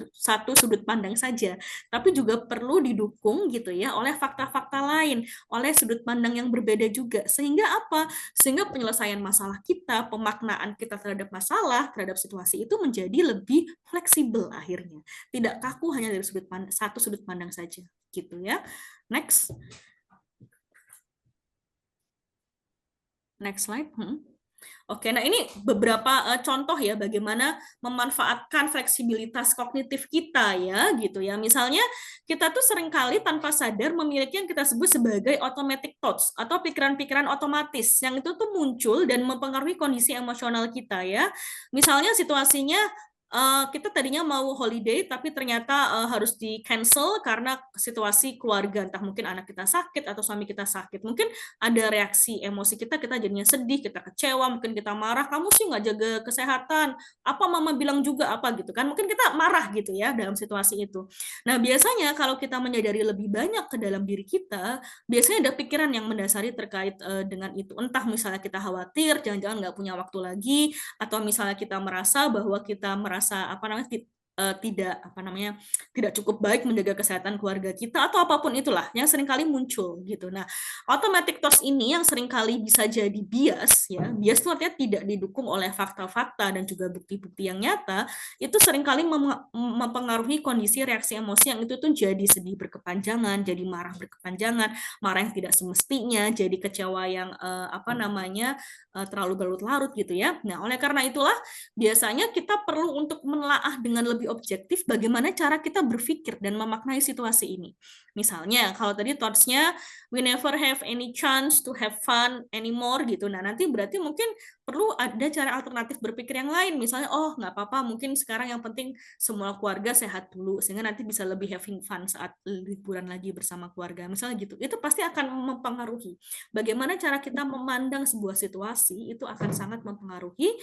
satu sudut pandang saja, tapi juga perlu didukung gitu ya oleh fakta-fakta lain, oleh sudut pandang yang berbeda juga. Sehingga apa? Sehingga penyelesaian masalah kita, pemaknaan kita terhadap masalah, terhadap situasi itu menjadi lebih fleksibel akhirnya. Tidak kaku hanya dari satu sudut pandang saja gitu ya. Next slide. Oke, nah ini beberapa contoh ya bagaimana memanfaatkan fleksibilitas kognitif kita ya gitu ya. Misalnya kita tuh seringkali tanpa sadar memiliki yang kita sebut sebagai automatic thoughts atau pikiran-pikiran otomatis yang itu tuh muncul dan mempengaruhi kondisi emosional kita ya. Misalnya situasinya kita tadinya mau holiday tapi ternyata harus di cancel karena situasi keluarga, entah mungkin anak kita sakit atau suami kita sakit. Mungkin ada reaksi emosi kita jadinya sedih, kita kecewa, mungkin kita marah, kamu sih nggak jaga kesehatan, apa mama bilang juga apa gitu kan, mungkin kita marah gitu ya dalam situasi itu. Nah biasanya kalau kita menyadari lebih banyak ke dalam diri kita, biasanya ada pikiran yang mendasari terkait dengan itu, entah misalnya kita khawatir, jangan-jangan nggak punya waktu lagi, atau misalnya kita merasa bahwa kita merasa apa namanya tidak apa namanya tidak cukup baik menjaga kesehatan keluarga kita atau apapun itulah yang seringkali muncul gitu. Nah, automatic thoughts ini yang seringkali bisa jadi bias ya. Bias itu artinya tidak didukung oleh fakta-fakta dan juga bukti-bukti yang nyata, itu seringkali mempengaruhi kondisi reaksi emosi yang itu tuh jadi sedih berkepanjangan, jadi marah berkepanjangan, marah yang tidak semestinya, jadi kecewa yang apa namanya terlalu berlarut-larut gitu ya. Nah, oleh karena itulah biasanya kita perlu untuk menelaah dengan lebih objektif bagaimana cara kita berpikir dan memaknai situasi ini. Misalnya, kalau tadi thoughts-nya we never have any chance to have fun anymore gitu. Nah, nanti berarti mungkin perlu ada cara alternatif berpikir yang lain. Misalnya, oh nggak apa-apa, mungkin sekarang yang penting semua keluarga sehat dulu, sehingga nanti bisa lebih having fun saat liburan lagi bersama keluarga. Misalnya gitu. Itu pasti akan mempengaruhi. Bagaimana cara kita memandang sebuah situasi, itu akan sangat mempengaruhi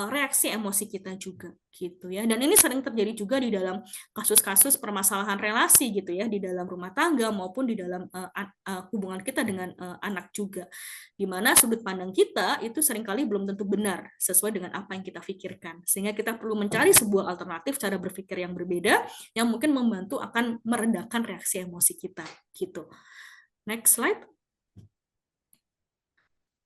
reaksi emosi kita juga gitu ya. Dan ini sering terjadi juga di dalam kasus-kasus permasalahan relasi gitu ya, di dalam rumah tangga maupun di dalam hubungan kita dengan anak juga, di mana sudut pandang kita itu seringkali belum tentu benar sesuai dengan apa yang kita pikirkan, sehingga kita perlu mencari sebuah alternatif cara berpikir yang berbeda yang mungkin membantu akan meredakan reaksi emosi kita gitu. Next slide.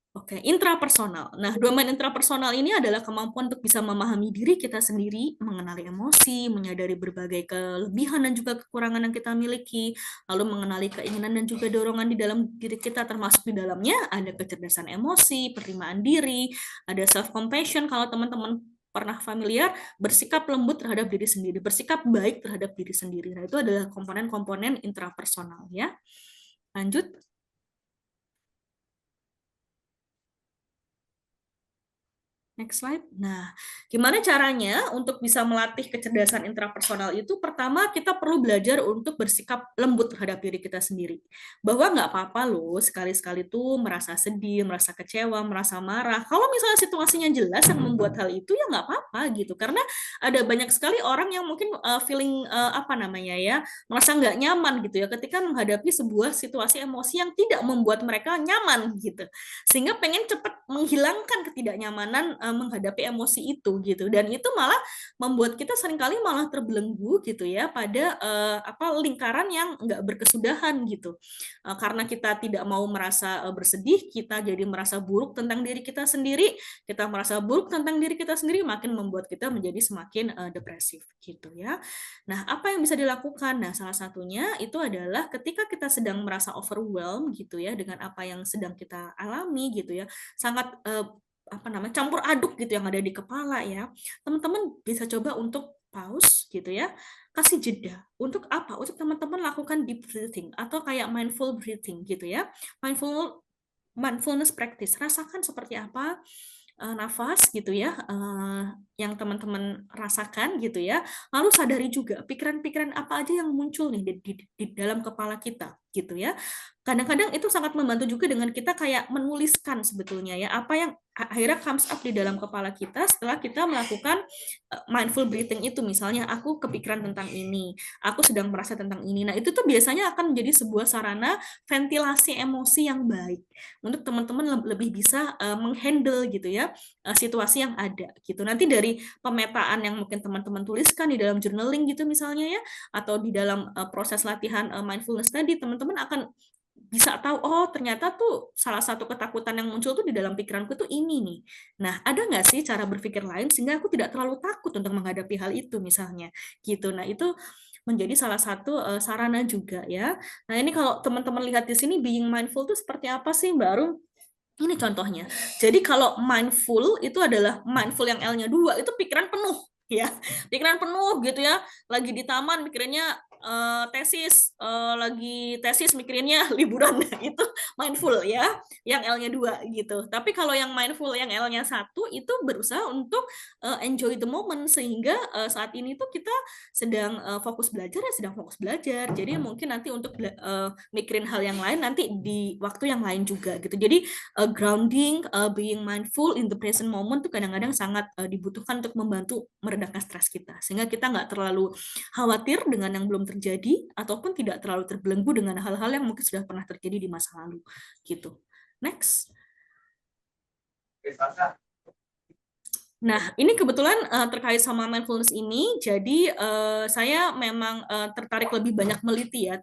Oke, intrapersonal. Nah, domain intrapersonal ini adalah kemampuan untuk bisa memahami diri kita sendiri, mengenali emosi, menyadari berbagai kelebihan dan juga kekurangan yang kita miliki, lalu mengenali keinginan dan juga dorongan di dalam diri kita, termasuk di dalamnya ada kecerdasan emosi, penerimaan diri, ada self-compassion, kalau teman-teman pernah familiar, bersikap lembut terhadap diri sendiri, bersikap baik terhadap diri sendiri. Nah, itu adalah komponen-komponen intrapersonal ya. Lanjut. Next slide. Nah, gimana caranya untuk bisa melatih kecerdasan intrapersonal itu? Pertama, kita perlu belajar untuk bersikap lembut terhadap diri kita sendiri. Bahwa nggak apa-apa loh, sekali-sekali tuh merasa sedih, merasa kecewa, merasa marah. Kalau misalnya situasinya jelas yang membuat hal itu, ya nggak apa-apa gitu. Karena ada banyak sekali orang yang mungkin feeling, apa namanya ya, merasa nggak nyaman gitu ya, ketika menghadapi sebuah situasi emosi yang tidak membuat mereka nyaman gitu. Sehingga pengen cepat menghilangkan ketidaknyamanan menghadapi emosi itu gitu, dan itu malah membuat kita seringkali malah terbelenggu gitu ya pada apa lingkaran yang nggak berkesudahan gitu. Karena kita tidak mau merasa bersedih, kita jadi merasa buruk tentang diri kita sendiri, kita merasa buruk tentang diri kita sendiri, makin membuat kita menjadi semakin depresif gitu ya. Nah, apa yang bisa dilakukan? Nah, salah satunya itu adalah ketika kita sedang merasa overwhelmed gitu ya dengan apa yang sedang kita alami gitu ya, sangat apa namanya, campur aduk gitu yang ada di kepala ya. Teman-teman bisa coba untuk pause gitu ya, kasih jeda. Untuk apa? Untuk teman-teman lakukan deep breathing atau kayak mindful breathing gitu ya. Mindfulness practice. Rasakan seperti apa nafas gitu ya, yang teman-teman rasakan gitu ya. Lalu sadari juga pikiran-pikiran apa aja yang muncul nih di dalam kepala kita gitu ya. Kadang-kadang itu sangat membantu juga dengan kita kayak menuliskan sebetulnya ya, apa yang akhirnya comes up di dalam kepala kita setelah kita melakukan mindful breathing itu. Misalnya aku kepikiran tentang ini, aku sedang merasa tentang ini. Nah, itu tuh biasanya akan menjadi sebuah sarana ventilasi emosi yang baik untuk teman-teman lebih bisa menghandle gitu ya situasi yang ada gitu. Nanti dari pemetaan yang mungkin teman-teman tuliskan di dalam journaling gitu misalnya ya, atau di dalam proses latihan mindfulness tadi, teman-teman akan bisa tahu, oh ternyata tuh salah satu ketakutan yang muncul tuh di dalam pikiranku tuh ini nih. Nah, ada nggak sih cara berpikir lain sehingga aku tidak terlalu takut untuk menghadapi hal itu misalnya gitu. Nah, itu menjadi salah satu sarana juga ya. Nah, ini kalau teman-teman lihat di sini being mindful tuh seperti apa sih, Mbak Arum? Ini contohnya. Jadi kalau mindful itu adalah mindful yang L-nya 2, itu pikiran penuh ya. Pikiran penuh gitu ya. Lagi di taman mikirinnya tesis, lagi tesis mikirinnya liburan. Itu mindful ya, yang L-nya 2 gitu. Tapi kalau yang mindful yang L-nya 1 itu berusaha untuk enjoy the moment, sehingga saat ini tuh kita sedang fokus belajar ya sedang fokus belajar. Jadi mungkin nanti untuk mikirin hal yang lain nanti di waktu yang lain juga gitu. Jadi grounding, being mindful in the present moment tuh kadang-kadang sangat dibutuhkan untuk membantu meredakan stres kita, sehingga kita nggak terlalu khawatir dengan yang belum terjadi ataupun tidak terlalu terbelenggu dengan hal-hal yang mungkin sudah pernah terjadi di masa lalu gitu. Next. Nah, ini kebetulan terkait sama mindfulness ini, jadi saya memang tertarik lebih banyak meliti ya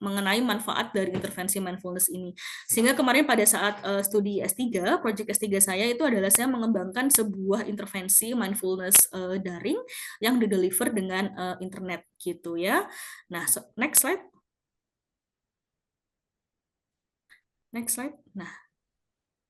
mengenai manfaat dari intervensi mindfulness ini. Sehingga kemarin pada saat studi S3, project S3 saya itu adalah saya mengembangkan sebuah intervensi mindfulness daring yang dideliver dengan internet gitu ya. Nah, next slide. Next slide. Nah,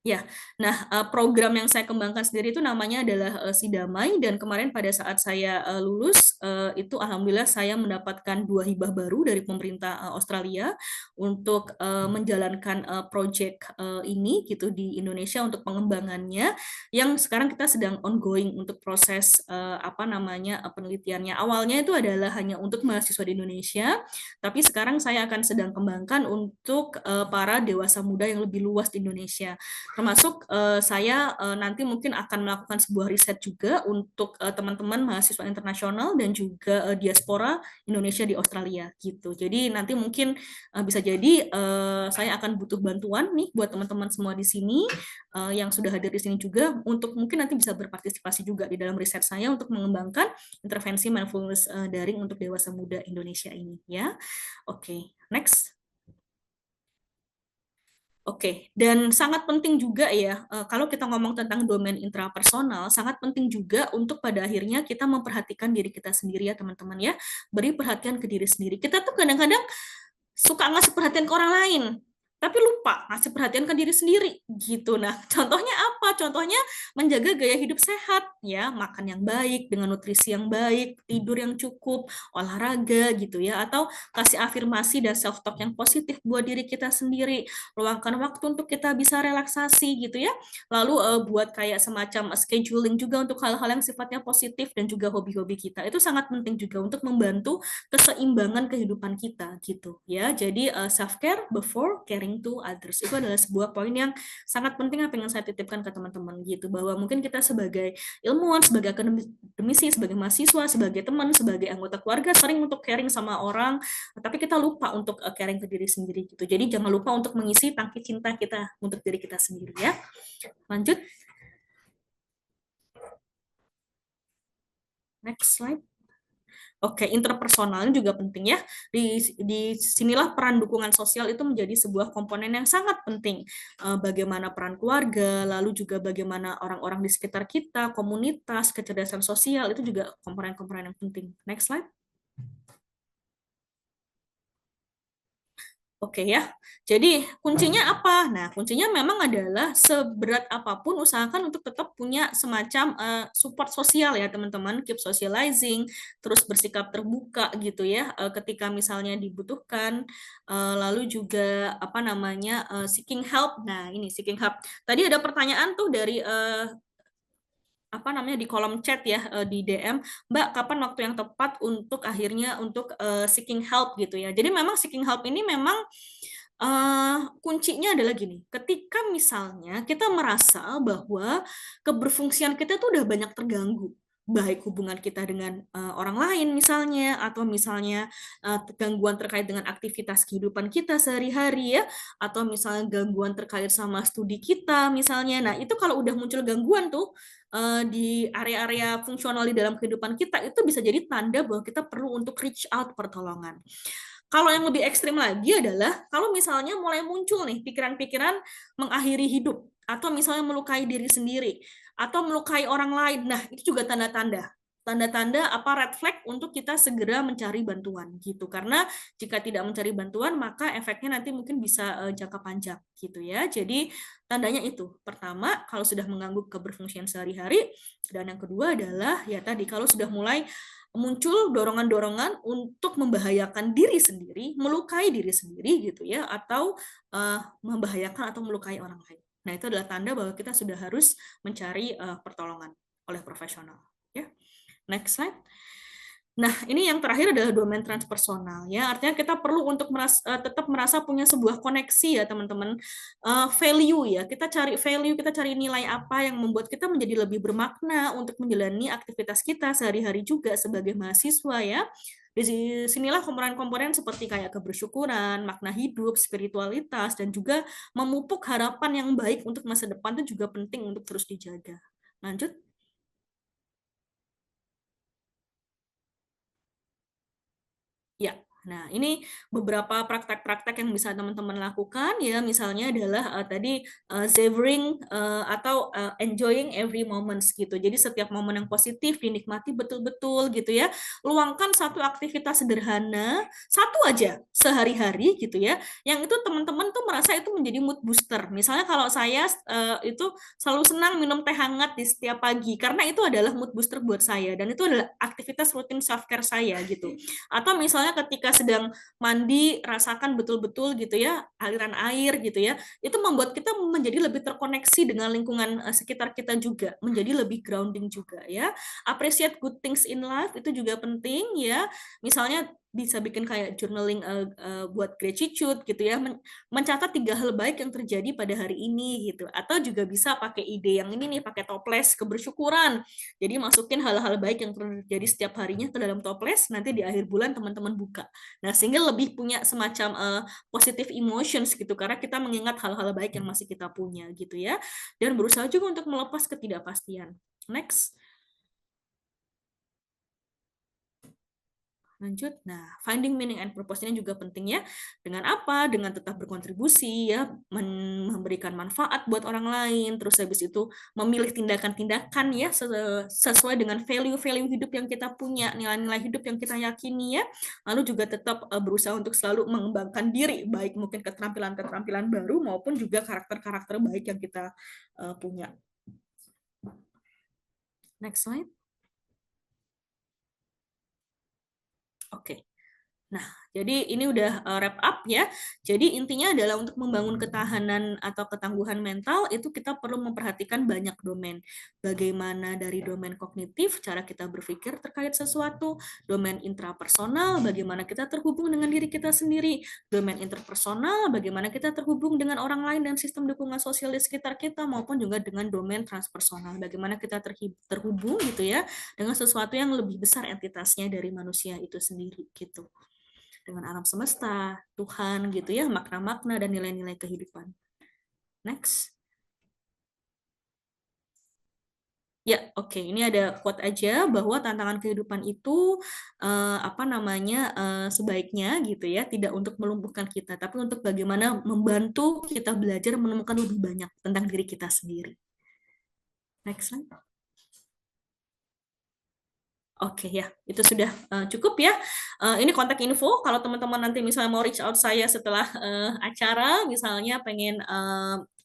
ya, nah program yang saya kembangkan sendiri itu namanya adalah Sidamai, dan kemarin pada saat saya lulus itu alhamdulillah saya mendapatkan 2 hibah baru dari pemerintah Australia untuk menjalankan project ini gitu di Indonesia untuk pengembangannya, yang sekarang kita sedang ongoing untuk proses penelitiannya. Awalnya itu adalah hanya untuk mahasiswa di Indonesia, tapi sekarang saya akan sedang kembangkan untuk para dewasa muda yang lebih luas di Indonesia. Termasuk saya nanti mungkin akan melakukan sebuah riset juga untuk teman-teman mahasiswa internasional dan juga diaspora Indonesia di Australia gitu. Jadi nanti mungkin bisa jadi saya akan butuh bantuan nih buat teman-teman semua di sini yang sudah hadir di sini juga, untuk mungkin nanti bisa berpartisipasi juga di dalam riset saya untuk mengembangkan intervensi mindfulness daring untuk dewasa muda Indonesia ini ya. Oke, next. Oke, dan sangat penting juga ya, kalau kita ngomong tentang domain intrapersonal, sangat penting juga untuk pada akhirnya kita memperhatikan diri kita sendiri ya teman-teman ya, beri perhatian ke diri sendiri. Kita tuh kadang-kadang suka ngasih perhatian ke orang lain, tapi lupa ngasih perhatian ke diri sendiri gitu. Nah, contohnya apa? Contohnya menjaga gaya hidup sehat ya, makan yang baik dengan nutrisi yang baik, tidur yang cukup, olahraga gitu ya, atau kasih afirmasi dan self talk yang positif buat diri kita sendiri, luangkan waktu untuk kita bisa relaksasi gitu ya. Lalu buat kayak semacam scheduling juga untuk hal-hal yang sifatnya positif dan juga hobi-hobi kita. Itu sangat penting juga untuk membantu keseimbangan kehidupan kita gitu ya. Jadi self care before caring to others itu adalah sebuah poin yang sangat penting yang pengen saya titipkan ke teman-teman gitu, bahwa mungkin kita sebagai ilmuwan, sebagai akademisi, sebagai mahasiswa, sebagai teman, sebagai anggota keluarga sering untuk caring sama orang, tapi kita lupa untuk caring ke diri sendiri gitu. Jadi jangan lupa untuk mengisi tangki cinta kita untuk diri kita sendiri ya. Lanjut. Next slide. Oke, interpersonalnya juga penting ya. Di sinilah peran dukungan sosial itu menjadi sebuah komponen yang sangat penting. Bagaimana peran keluarga, lalu juga bagaimana orang-orang di sekitar kita, komunitas, kecerdasan sosial, itu juga komponen-komponen yang penting. Next slide. Oke ya, jadi kuncinya apa? Nah, kuncinya memang adalah seberat apapun usahakan untuk tetap punya semacam support sosial ya teman-teman, keep socializing, terus bersikap terbuka gitu ya, ketika misalnya dibutuhkan, lalu juga seeking help. Nah ini seeking help. Tadi ada pertanyaan tuh dari di kolom chat ya, di DM, Mbak, kapan waktu yang tepat untuk akhirnya untuk seeking help gitu ya. Jadi memang seeking help ini memang kuncinya adalah gini, ketika misalnya kita merasa bahwa keberfungsian kita tuh udah banyak terganggu, baik hubungan kita dengan orang lain misalnya, atau misalnya gangguan terkait dengan aktivitas kehidupan kita sehari-hari ya, atau misalnya gangguan terkait sama studi kita misalnya. Nah, itu kalau udah muncul gangguan tuh di area-area fungsional di dalam kehidupan kita, itu bisa jadi tanda bahwa kita perlu untuk reach out pertolongan. Kalau yang lebih ekstrim lagi adalah kalau misalnya mulai muncul nih pikiran-pikiran mengakhiri hidup, atau misalnya melukai diri sendiri, atau melukai orang lain. Nah, itu juga tanda-tanda tanda-tanda apa red flag untuk kita segera mencari bantuan gitu. Karena jika tidak mencari bantuan maka efeknya nanti mungkin bisa jangka panjang gitu ya. Jadi tandanya itu. Pertama, kalau sudah mengganggu keberfungsian sehari-hari, dan yang kedua adalah ya tadi kalau sudah mulai muncul dorongan-dorongan untuk membahayakan diri sendiri, melukai diri sendiri gitu ya, atau membahayakan atau melukai orang lain. Nah, itu adalah tanda bahwa kita sudah harus mencari pertolongan oleh profesional. Ya, next slide. Nah, ini yang terakhir adalah domain transpersonal ya. Artinya kita perlu untuk tetap merasa punya sebuah koneksi ya, teman-teman. Value ya. Kita cari value, kita cari nilai apa yang membuat kita menjadi lebih bermakna untuk menjalani aktivitas kita sehari-hari juga sebagai mahasiswa ya. Di sinilah komponen-komponen seperti kayak kebersyukuran, makna hidup, spiritualitas, dan juga memupuk harapan yang baik untuk masa depan itu juga penting untuk terus dijaga. Lanjut. Ya, nah ini beberapa praktek-praktek yang bisa teman-teman lakukan ya, misalnya adalah tadi savoring atau enjoying every moments gitu. Jadi setiap momen yang positif dinikmati betul-betul gitu ya. Luangkan satu aktivitas sederhana, satu aja sehari-hari gitu ya. Yang itu teman-teman tuh merasa itu menjadi mood booster. Misalnya kalau saya itu selalu senang minum teh hangat di setiap pagi karena itu adalah mood booster buat saya dan itu adalah aktivitas rutin self care saya gitu. Atau misalnya ketika sedang mandi, rasakan betul-betul gitu ya, aliran air gitu ya, itu membuat kita menjadi lebih terkoneksi dengan lingkungan sekitar kita juga, menjadi lebih grounding juga ya. Appreciate good things in life, itu juga penting ya. Misalnya bisa bikin kayak journaling buat gratitude gitu ya, mencatat 3 hal baik yang terjadi pada hari ini gitu. Atau juga bisa pakai ide yang ini nih, pakai toples kebersyukuran. Jadi masukin hal-hal baik yang terjadi setiap harinya ke dalam toples, nanti di akhir bulan teman-teman buka. Nah, sehingga lebih punya semacam positive emotions gitu, karena kita mengingat hal-hal baik yang masih kita punya gitu ya. Dan berusaha juga untuk melepas ketidakpastian. Next. Lanjut. Nah, finding meaning and purpose ini juga penting ya. Dengan apa? Dengan tetap berkontribusi ya, memberikan manfaat buat orang lain, terus habis itu memilih tindakan-tindakan ya sesuai dengan value-value hidup yang kita punya, nilai-nilai hidup yang kita yakini ya. Lalu juga tetap berusaha untuk selalu mengembangkan diri, baik mungkin keterampilan-keterampilan baru maupun juga karakter-karakter baik yang kita punya. Next slide. Oke. Nah, jadi ini udah wrap up ya. Jadi intinya adalah untuk membangun ketahanan atau ketangguhan mental itu kita perlu memperhatikan banyak domain. Bagaimana dari domain kognitif, cara kita berpikir terkait sesuatu, domain intrapersonal, bagaimana kita terhubung dengan diri kita sendiri, domain interpersonal, bagaimana kita terhubung dengan orang lain dan sistem dukungan sosial di sekitar kita, maupun juga dengan domain transpersonal, bagaimana kita terhubung gitu ya dengan sesuatu yang lebih besar entitasnya dari manusia itu sendiri gitu. Dengan alam semesta, Tuhan gitu ya, makna-makna dan nilai-nilai kehidupan. Next. Ya, oke. Ini ada quote aja bahwa tantangan kehidupan itu sebaiknya gitu ya, tidak untuk melumpuhkan kita, tapi untuk bagaimana membantu kita belajar menemukan lebih banyak tentang diri kita sendiri. Next slide. Oke ya, itu sudah cukup ya. Ini kontak info, kalau teman-teman nanti misalnya mau reach out saya setelah acara, misalnya pengen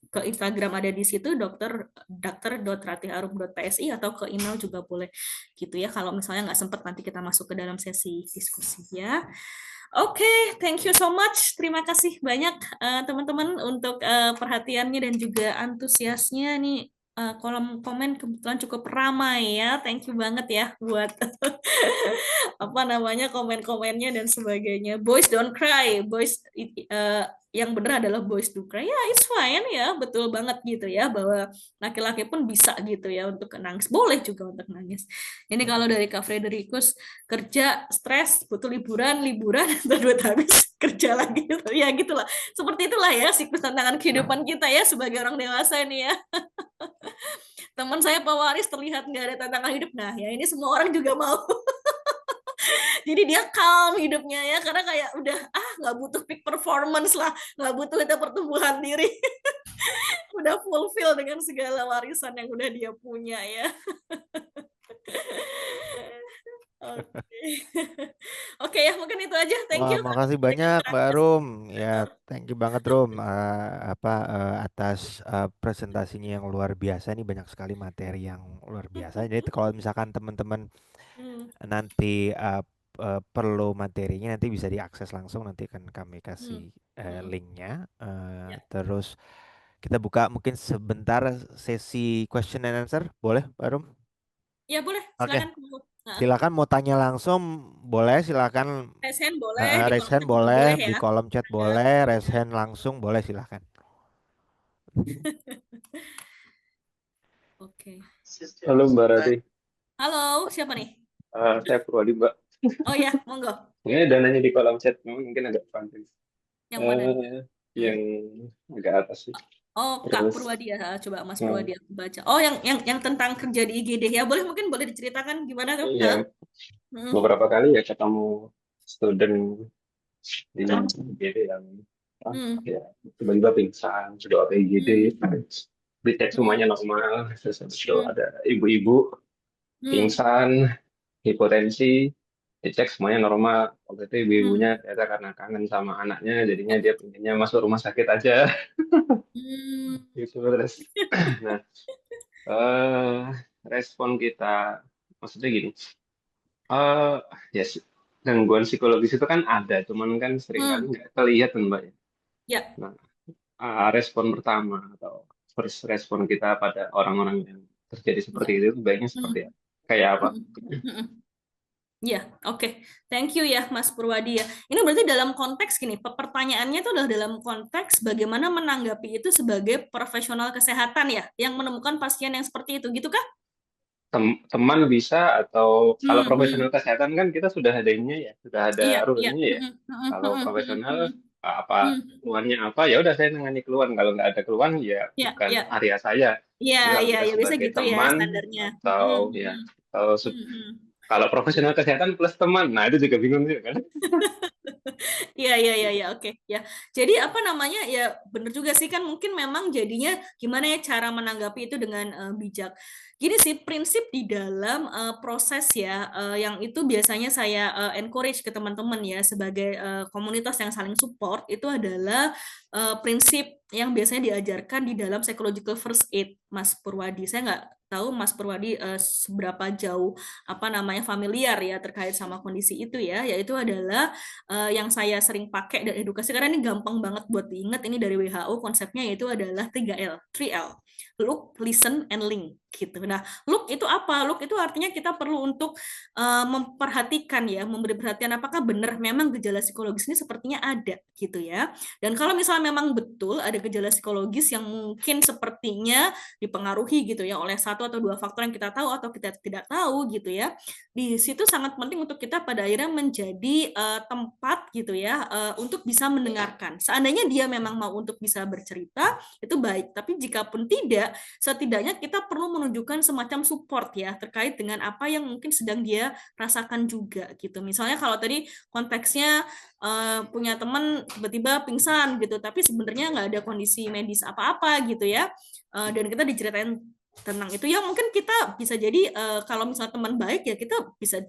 ke Instagram ada di situ, dr.ratiharum.psi atau ke email juga boleh gitu ya. Kalau misalnya nggak sempat nanti kita masuk ke dalam sesi diskusi ya. Oke, thank you so much. Terima kasih banyak teman-teman untuk perhatiannya dan juga antusiasnya nih. Kolom komen kebetulan cukup ramai ya. Thank you banget ya buat komen-komennya dan sebagainya. Boys don't cry. Boys yang benar adalah boys do cry. Ya, it's fine ya. Betul banget gitu ya bahwa laki-laki pun bisa gitu ya untuk nangis. Boleh juga untuk nangis. Ini kalau dari Kak Fredericus, kerja, stres, butuh liburan, atau duit habis, kerja lagi. Ya gitulah. Seperti itulah ya siklus tantangan kehidupan kita ya sebagai orang dewasa ini ya. Teman saya pewaris terlihat nggak ada tantangan hidup. Nah, ya ini semua orang juga mau. Jadi dia calm hidupnya ya, karena kayak udah nggak butuh peak performance lah, nggak butuh itu pertumbuhan diri. Udah fulfill dengan segala warisan yang udah dia punya ya. Oke. Oke ya, mungkin itu aja. Thank Wah, you makasih dari banyak Kak Mbak Rangga. Rum. Ya, thank you banget Rum. Atas presentasinya yang luar biasa. Ini banyak sekali materi yang luar biasa. Jadi kalau misalkan teman-teman Hmm, nanti perlu materinya, nanti bisa diakses langsung. Nanti akan kami hmm, kasih hmm. linknya. Ya. Terus kita buka mungkin sebentar sesi question and answer. Boleh, Mbak Rum? Ya boleh, Oke, silakan. Nah, silakan mau tanya langsung. Boleh, silakan. raise hand boleh, di Raise kolom hand chat juga boleh, boleh di ya. kolom chat Rangga. boleh, raise Ya. hand langsung boleh, silahkan. Oke. Halo Mbak Rati, Halo, siapa nih? saya Purwadi Mbak. Oh ya, monggo. Ini ada nanya di kolom chat, mungkin agak panjang. Yang mana nih? Yang agak atas sih. Oh, Kak Terus Purwadi ya. Coba Mas eh, Purwadi aku baca. Oh, yang tentang kerja di IGD ya. Boleh mungkin boleh diceritakan gimana tuh? Hah? yang Hmm. beberapa kali ya ketemu student di IGD yang Hmm. ya tiba-tiba pingsan, sudah IGD, dicek Hmm. semuanya normal, terus habis itu Hmm. ada ibu-ibu Hmm. pingsan, hipotensi, dicek semuanya normal. Waktu itu Hmm. ibu-ibunya ternyata karena kangen sama anaknya, jadinya dia pinginnya masuk rumah sakit aja. Hmm. Gitu terus. Nah, eh respon kita, maksudnya gini, eh ya gangguan psikologis itu kan ada, cuman kan seringkali Hmm. nggak terlihat kan Mbak. Ya. Nah, respon pertama atau first respon kita pada orang-orang yang terjadi seperti Ya. itu baiknya Hmm. seperti apa? Kayak apa? Hmm. Hmm. Ya, oke. Thank you ya, Mas Purwadi ya. Ini berarti dalam konteks gini, pertanyaannya itu adalah dalam konteks bagaimana menanggapi itu sebagai profesional kesehatan ya, yang menemukan pasien yang seperti itu, gitu kah? Teman bisa atau kalau Hmm. profesional kesehatan kan kita sudah ada ininya ya, sudah ada Iya, iya. rule-nya ya. Hmm. Hmm. Kalau Hmm. Hmm. profesional Hmm. apa Hmm. keluhannya apa ya udah saya nangani keluhan, kalau nggak ada keluhan ya Ya, bukan ya. area saya. Iya, Tapi kalau iya, kita ya biasa sebagai gitu ya teman standarnya. Hmm. atau ya Hmm. kalau Hmm. Hmm. kalau profesional kesehatan plus teman, nah itu juga bingung juga kan. Iya, iya, iya, iya, oke. Ya. Jadi apa namanya? Ya benar juga sih kan mungkin memang jadinya gimana ya cara menanggapi itu dengan bijak. Gini sih prinsip di dalam proses ya yang itu biasanya saya encourage ke teman-teman ya sebagai komunitas yang saling support itu adalah prinsip yang biasanya diajarkan di dalam psychological first aid, Mas Purwadi. Saya nggak tahu Mas Purwadi seberapa jauh apa namanya familiar ya terkait sama kondisi itu ya, yaitu adalah yang saya sering pakai dan edukasi karena ini gampang banget buat diingat, ini dari WHO konsepnya yaitu adalah 3L, 3L. Look, listen, and link gitu. Nah, look itu apa? Look itu artinya kita perlu untuk memperhatikan ya, memberi perhatian apakah benar memang gejala psikologis ini sepertinya ada gitu ya. Dan kalau misalnya memang betul ada gejala psikologis yang mungkin sepertinya dipengaruhi gitu ya oleh satu atau dua faktor yang kita tahu atau kita tidak tahu gitu ya, di situ sangat penting untuk kita pada akhirnya menjadi tempat gitu ya untuk bisa mendengarkan. Seandainya dia memang mau untuk bisa bercerita itu baik, tapi jika pun tidak, setidaknya kita perlu menunjukkan semacam support ya terkait dengan apa yang mungkin sedang dia rasakan juga gitu. Misalnya kalau tadi konteksnya punya teman tiba-tiba pingsan gitu, tapi sebenarnya nggak ada kondisi medis apa-apa gitu ya, dan kita diceritain tentang itu ya mungkin kita bisa jadi kalau misalnya teman baik ya kita bisa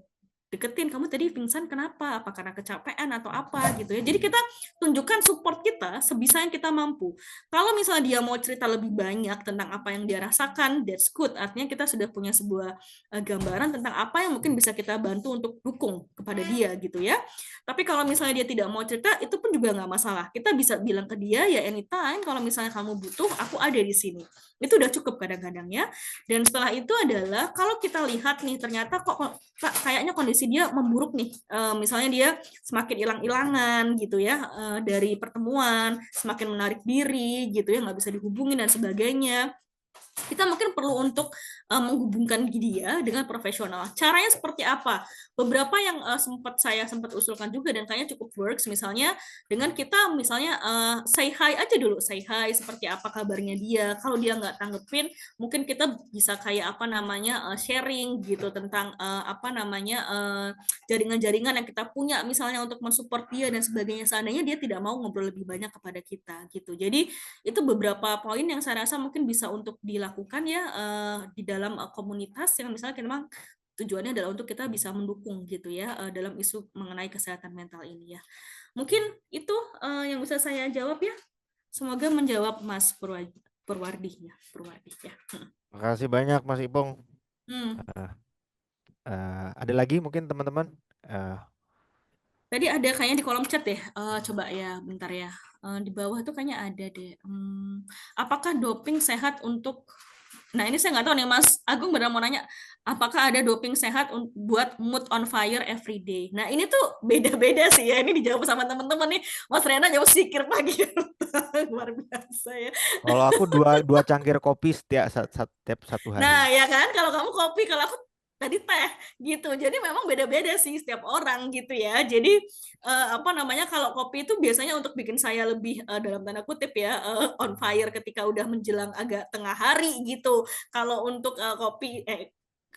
deketin, kamu tadi pingsan kenapa? Apa karena kecapean atau apa gitu ya. Jadi kita tunjukkan support kita sebisa yang kita mampu. Kalau misalnya dia mau cerita lebih banyak tentang apa yang dia rasakan, that's good. Artinya kita sudah punya sebuah gambaran tentang apa yang mungkin bisa kita bantu untuk dukung kepada dia gitu ya. Tapi kalau misalnya dia tidak mau cerita, itu pun juga nggak masalah. Kita bisa bilang ke dia ya anytime kalau misalnya kamu butuh, aku ada di sini. Itu udah cukup kadang-kadang ya. Dan setelah itu adalah kalau kita lihat nih ternyata kok kayaknya kondisi dia memburuk nih, misalnya dia semakin hilang-hilangan gitu ya dari pertemuan, semakin menarik diri gitu ya, nggak bisa dihubungi dan sebagainya, kita mungkin perlu untuk menghubungkan dia dengan profesional. Caranya seperti apa? Beberapa yang saya sempat usulkan juga dan kayaknya cukup works, misalnya dengan kita misalnya say hi aja dulu, say hi seperti apa kabarnya dia. Kalau dia nggak tanggepin, mungkin kita bisa kayak apa namanya sharing gitu tentang apa namanya jaringan-jaringan yang kita punya misalnya untuk mensupport dia dan sebagainya. Seandainya dia tidak mau ngobrol lebih banyak kepada kita gitu. Jadi itu beberapa poin yang saya rasa mungkin bisa untuk dilakukan dilakukan ya di dalam komunitas yang misalnya memang tujuannya adalah untuk kita bisa mendukung gitu ya dalam isu mengenai kesehatan mental ini ya. Mungkin itu yang bisa saya jawab ya. Semoga menjawab Mas Purwardi ya. Makasih banyak Mas Ipong. Hmm. Ada lagi mungkin teman-teman? Tadi ada kayaknya di kolom chat deh. Coba ya, bentar ya. Di bawah tuh kayaknya ada deh. Apakah doping sehat untuk... Nah, ini saya nggak tahu nih, Mas Agung benar mau nanya. Apakah ada doping sehat buat mood on fire every day? Nah, ini tuh beda-beda sih ya. Ini dijawab sama teman-teman nih. Mas Rena jawab sikir pagi. Luar biasa ya. Kalau aku dua cangkir kopi setiap satu Nah, hari. ya kan, kalau kamu kopi, kalau aku tadi teh gitu. Jadi memang beda-beda sih setiap orang gitu ya. Jadi apa namanya, kalau kopi itu biasanya untuk bikin saya lebih dalam tanda kutip ya on fire ketika udah menjelang agak tengah hari gitu. Kalau untuk kopi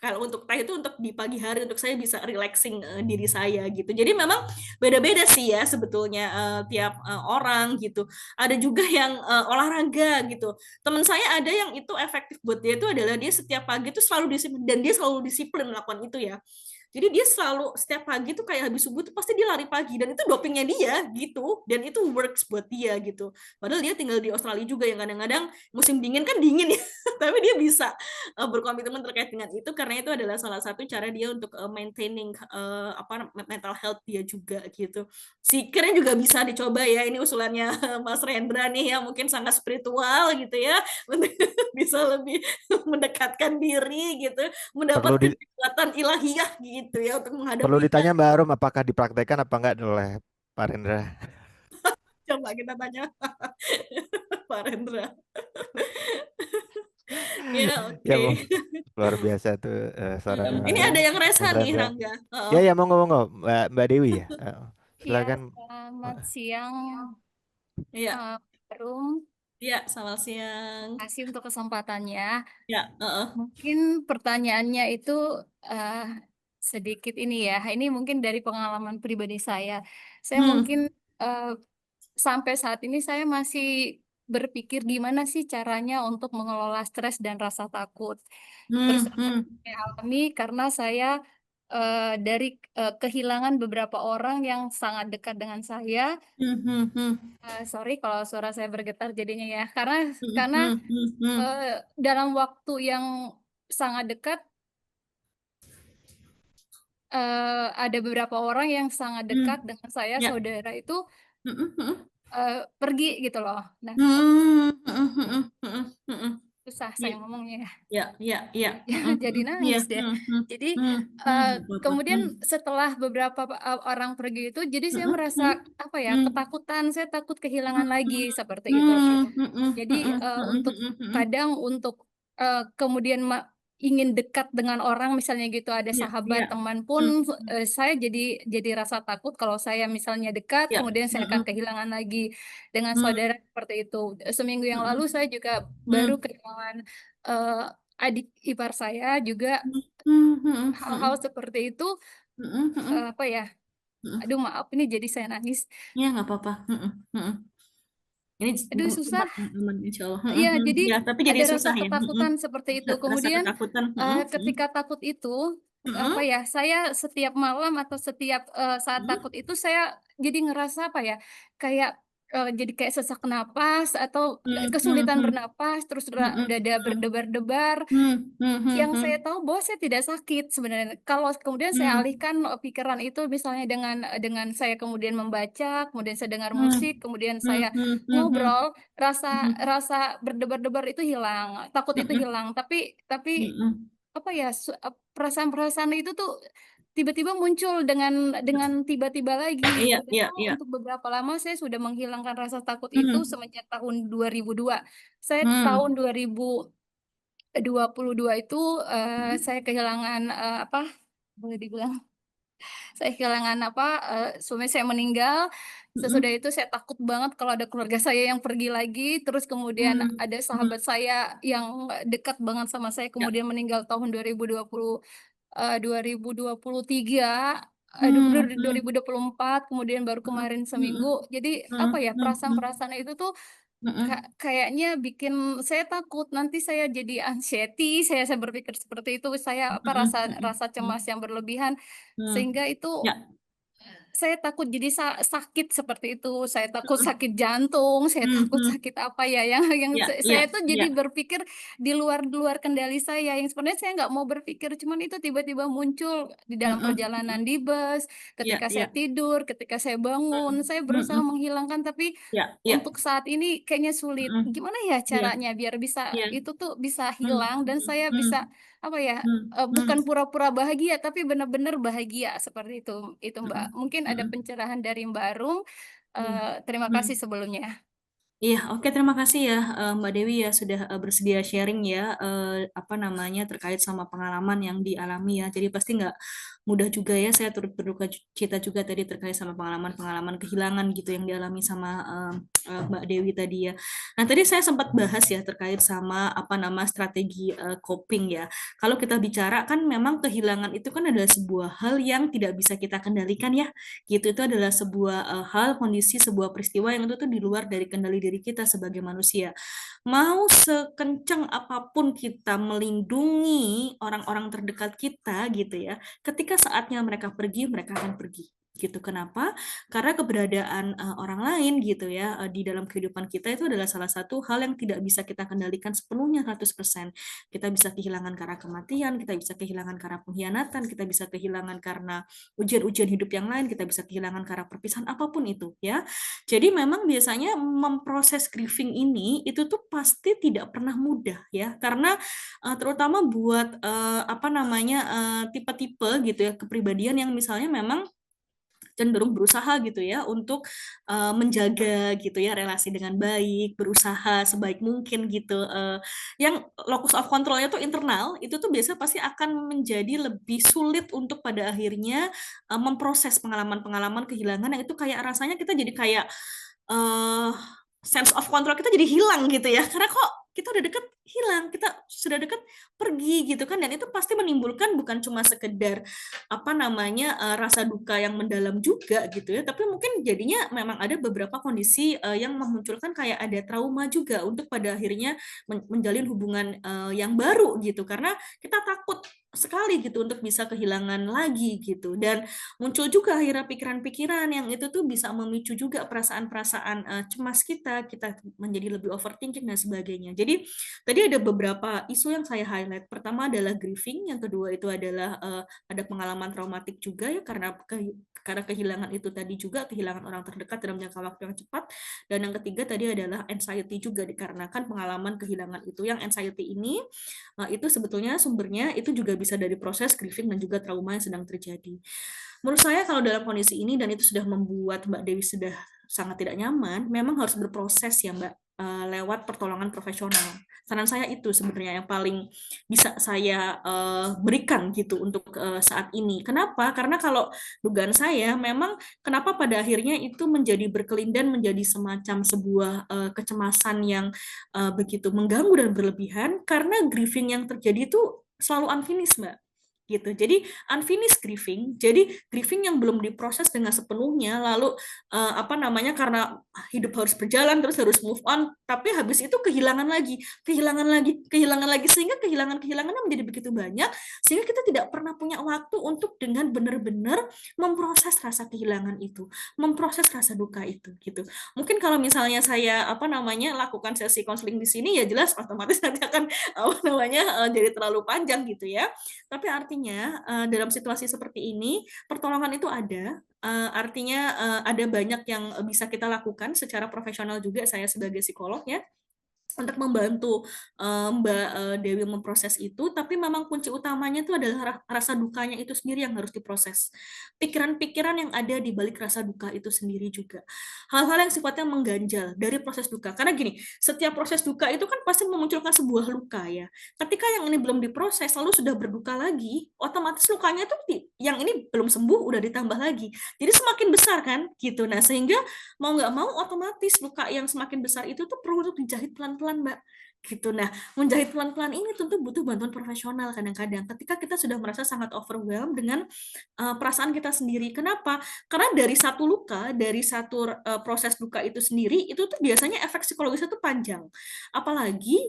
kalau untuk teh itu untuk di pagi hari untuk saya bisa relaxing diri saya gitu. Jadi memang beda-beda sih ya sebetulnya tiap orang gitu. Ada juga yang olahraga gitu. Teman saya ada yang itu efektif buat dia itu adalah dia setiap pagi itu selalu disiplin dan dia selalu disiplin melakukan itu ya. Jadi dia selalu setiap pagi tuh kayak habis subuh tuh pasti dia lari pagi dan itu dopingnya dia gitu dan itu works buat dia gitu. Padahal dia tinggal di Australia juga yang kadang-kadang musim dingin kan dingin ya, tapi dia bisa berkomitmen terkait dengan itu karena itu adalah salah satu cara dia untuk maintaining apa mental health dia juga gitu. Sikirnya juga bisa dicoba ya, ini usulannya Mas Rendra nih ya mungkin sangat spiritual gitu ya untuk bisa lebih mendekatkan diri gitu, Perlu mendapatkan kekuatan ilahiyah gitu ya untuk perlu menghadapi. ditanya Mbak Arum apakah dipraktekkan apa enggak oleh Pak Rendra? Coba kita tanya Pak Rendra. Ya, Ya oke. mau luar biasa tuh seorang Ini ada yang Mas resa nih, Rendra. Rangga. Ya monggo Mbak Dewi ya. Iya, Silakan. selamat siang, Iya, Rum. iya, selamat siang. Terima kasih untuk kesempatannya. Ya, Mungkin pertanyaannya itu eh, sedikit ini ya. Ini mungkin dari pengalaman pribadi saya. Saya mungkin eh, sampai saat ini saya masih berpikir gimana sih caranya untuk mengelola stres dan rasa takut. Terus saya alami karena saya dari kehilangan beberapa orang yang sangat dekat dengan saya. Sorry kalau suara saya bergetar jadinya ya. Karena dalam waktu yang sangat dekat ada beberapa orang yang sangat dekat dengan saya, Ya. saudara itu pergi gitu loh. Nah, susah saya ngomongnya ya. Ya. Jadi nangis deh. Jadi kemudian setelah beberapa orang pergi itu, jadi saya merasa apa ya, ketakutan. Saya takut kehilangan lagi seperti itu. Jadi untuk kadang untuk kemudian ingin dekat dengan orang misalnya gitu, ada sahabat teman pun saya jadi rasa takut kalau saya misalnya dekat kemudian saya akan kehilangan lagi. Dengan saudara seperti itu. Seminggu yang lalu saya juga baru kehilangan adik ipar saya juga. Hal-hal seperti itu apa ya, aduh maaf ini jadi saya nangis. Ya, nggak apa-apa. Ini Aduh susah. aman, insya Allah. Iya, jadi Ya, tapi jadi ada susah rasa ya. ketakutan seperti itu. Rasa Kemudian ketakutan. ketika takut itu apa ya, saya setiap malam atau setiap saat takut itu saya jadi ngerasa apa ya, kayak jadi kayak sesak napas atau kesulitan bernapas, terus dada berdebar-debar. Yang saya tahu bahwa saya tidak sakit sebenarnya. Kalau kemudian saya alihkan pikiran itu misalnya dengan saya kemudian membaca, kemudian saya dengar musik, kemudian saya ngobrol, rasa berdebar-debar itu hilang, takut itu hilang. Tapi apa ya, perasaan-perasaan itu tuh tiba-tiba muncul dengan tiba-tiba lagi. Iya. Untuk beberapa lama saya sudah menghilangkan rasa takut itu semenjak tahun 2002. Saya tahun 2022 itu saya kehilangan apa boleh dibilang saya kehilangan suami saya meninggal. Sesudah itu saya takut banget kalau ada keluarga saya yang pergi lagi. Terus kemudian ada sahabat saya yang dekat banget sama saya kemudian meninggal tahun 2023, 2024, kemudian baru kemarin seminggu. Jadi apa ya, perasaan-perasaan itu tuh kayaknya bikin saya takut nanti saya jadi anxiety, saya berpikir seperti itu, saya rasa cemas yang berlebihan sehingga itu Ya, saya takut jadi sakit seperti itu. Saya takut sakit jantung, saya takut sakit apa ya yang ya, saya ya, tuh ya. jadi berpikir di luar kendali saya. Yang sebenarnya saya nggak mau berpikir, cuman itu tiba-tiba muncul di dalam perjalanan di bus, Ya, ketika ya. saya tidur, ketika saya bangun, saya berusaha menghilangkan, tapi Ya, ya. untuk saat ini kayaknya sulit. Gimana ya Ya, caranya biar bisa ya. itu tuh bisa hilang dan saya bisa apa ya? Bukan Bukan pura-pura bahagia tapi benar-benar bahagia seperti itu Mbak. Mungkin ada pencerahan dari Mbak Arum. Terima kasih sebelumnya. Iya, oke, terima kasih ya Mbak Dewi ya sudah bersedia sharing ya apa namanya terkait sama pengalaman yang dialami ya. Jadi pasti nggak mudah juga ya, saya turut berduka cita juga tadi terkait sama pengalaman-pengalaman kehilangan gitu yang dialami sama Mbak Dewi tadi ya. Nah tadi saya sempat bahas ya terkait sama apa nama strategi coping ya. Kalau kita bicara kan memang kehilangan itu kan adalah sebuah hal yang tidak bisa kita kendalikan ya. Gitu, itu adalah sebuah hal, kondisi, sebuah peristiwa yang itu tuh di luar dari kendali diri kita sebagai manusia. Mau sekencang apapun kita melindungi orang-orang terdekat kita gitu ya, ketika saatnya mereka pergi, mereka akan pergi. Gitu. Kenapa? Karena keberadaan orang lain gitu ya di dalam kehidupan kita itu adalah salah satu hal yang tidak bisa kita kendalikan sepenuhnya 100%. Kita bisa kehilangan karena kematian, kita bisa kehilangan karena pengkhianatan, kita bisa kehilangan karena ujian-ujian hidup yang lain, kita bisa kehilangan karena perpisahan apapun itu ya. Jadi memang biasanya memproses grieving ini itu tuh pasti tidak pernah mudah ya, karena terutama buat apa namanya tipe-tipe gitu ya kepribadian yang misalnya memang cenderung berusaha gitu ya untuk menjaga gitu ya relasi dengan baik, berusaha sebaik mungkin gitu. Yang locus of control-nya tuh internal, itu tuh biasanya pasti akan menjadi lebih sulit untuk pada akhirnya memproses pengalaman-pengalaman kehilangan yang itu kayak rasanya kita jadi kayak sense of control kita jadi hilang gitu ya. Karena kok kita udah deket hilang, kita sudah deket pergi gitu kan, dan itu pasti menimbulkan bukan cuma sekedar apa namanya rasa duka yang mendalam juga gitu ya, tapi mungkin jadinya memang ada beberapa kondisi yang memunculkan kayak ada trauma juga untuk pada akhirnya menjalin hubungan yang baru gitu, karena kita takut sekali gitu untuk bisa kehilangan lagi gitu, dan muncul juga akhirnya pikiran-pikiran yang itu tuh bisa memicu juga perasaan-perasaan cemas kita menjadi lebih overthinking dan sebagainya. Jadi tadi ada beberapa isu yang saya highlight. Pertama adalah grieving, yang kedua itu adalah ada pengalaman traumatik juga ya karena kehilangan itu tadi juga, kehilangan orang terdekat dalam jangka waktu yang cepat, dan yang ketiga tadi adalah anxiety juga dikarenakan pengalaman kehilangan itu. Yang anxiety ini itu sebetulnya sumbernya itu juga bisa dari proses grieving dan juga trauma yang sedang terjadi. Menurut saya kalau dalam kondisi ini dan itu sudah membuat Mbak Dewi sudah sangat tidak nyaman, memang harus berproses ya Mbak, lewat pertolongan profesional. Saran saya itu sebenarnya yang paling bisa saya berikan gitu untuk saat ini. Kenapa? Karena kalau dugaan saya memang kenapa pada akhirnya itu menjadi berkelindan menjadi semacam sebuah kecemasan yang begitu mengganggu dan berlebihan, karena grieving yang terjadi itu selalu unfinished Mbak. Gitu. Jadi unfinished grieving, jadi grieving yang belum diproses dengan sepenuhnya, lalu apa namanya karena hidup harus berjalan terus harus move on, tapi habis itu kehilangan lagi sehingga kehilangannya menjadi begitu banyak sehingga kita tidak pernah punya waktu untuk dengan benar-benar memproses rasa kehilangan itu, memproses rasa duka itu gitu. Mungkin kalau misalnya saya apa namanya lakukan sesi konseling di sini ya jelas otomatis nanti akan apa namanya jadi terlalu panjang gitu ya. Tapi artinya dalam situasi seperti ini pertolongan itu ada, artinya ada banyak yang bisa kita lakukan secara profesional juga, saya sebagai psikolog ya, untuk membantu Mbak Dewi memproses itu, tapi memang kunci utamanya itu adalah rasa dukanya itu sendiri yang harus diproses. Pikiran-pikiran yang ada di balik rasa duka itu sendiri juga. Hal-hal yang sifatnya mengganjal dari proses duka. Karena gini, setiap proses duka itu kan pasti memunculkan sebuah luka ya. Ketika yang ini belum diproses, lalu sudah berduka lagi, otomatis lukanya itu yang ini belum sembuh, udah ditambah lagi. Jadi semakin besar kan, gitu. Nah, sehingga mau nggak mau otomatis luka yang semakin besar itu tuh perlu untuk dijahit pelan-pelan Mbak, gitu. Nah, menjahit pelan-pelan ini tentu butuh bantuan profesional kadang-kadang. Ketika kita sudah merasa sangat overwhelmed dengan perasaan kita sendiri. Kenapa? Karena dari satu luka, dari satu proses duka itu sendiri, itu tuh biasanya efek psikologisnya tuh panjang. Apalagi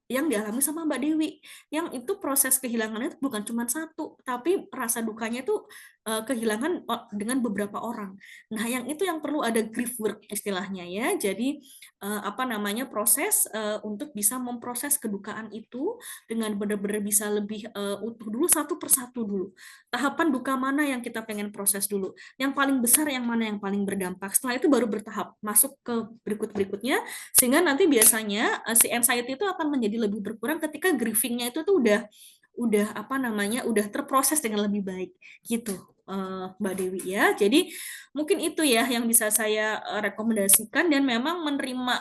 yang dialami sama Mbak Dewi, yang itu proses kehilangannya itu bukan cuma satu, tapi rasa dukanya itu kehilangan dengan beberapa orang. Nah, yang itu yang perlu ada grief work istilahnya ya. Jadi proses untuk bisa memproses kedukaan itu dengan benar-benar bisa lebih utuh dulu satu persatu dulu. Tahapan duka mana yang kita pengen proses dulu. Yang paling besar yang mana yang paling berdampak. Setelah itu baru bertahap masuk ke berikut-berikutnya sehingga nanti biasanya si anxiety itu akan menjadi lebih berkurang ketika grieving-nya itu tuh udah terproses dengan lebih baik gitu. Mbak Dewi ya. Jadi mungkin itu ya yang bisa saya rekomendasikan dan memang menerima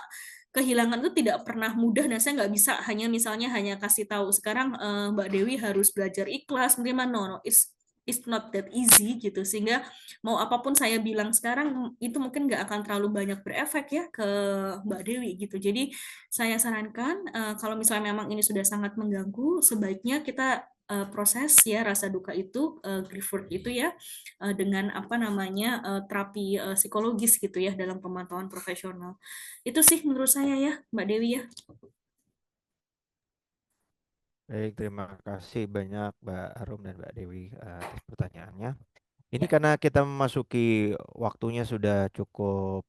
kehilangan itu tidak pernah mudah dan saya nggak bisa hanya kasih tahu sekarang Mbak Dewi harus belajar ikhlas menerima no, it's not that easy gitu sehingga mau apapun saya bilang sekarang itu mungkin nggak akan terlalu banyak berefek ya ke Mbak Dewi gitu. Jadi saya sarankan kalau misalnya memang ini sudah sangat mengganggu sebaiknya kita proses ya rasa duka itu grief work itu ya dengan terapi psikologis gitu ya dalam pemantauan profesional. Itu sih menurut saya ya Mbak Dewi ya. Baik, terima kasih banyak Mbak Arum dan Mbak Dewi atas pertanyaannya. Ini Ya. karena kita memasuki waktunya sudah cukup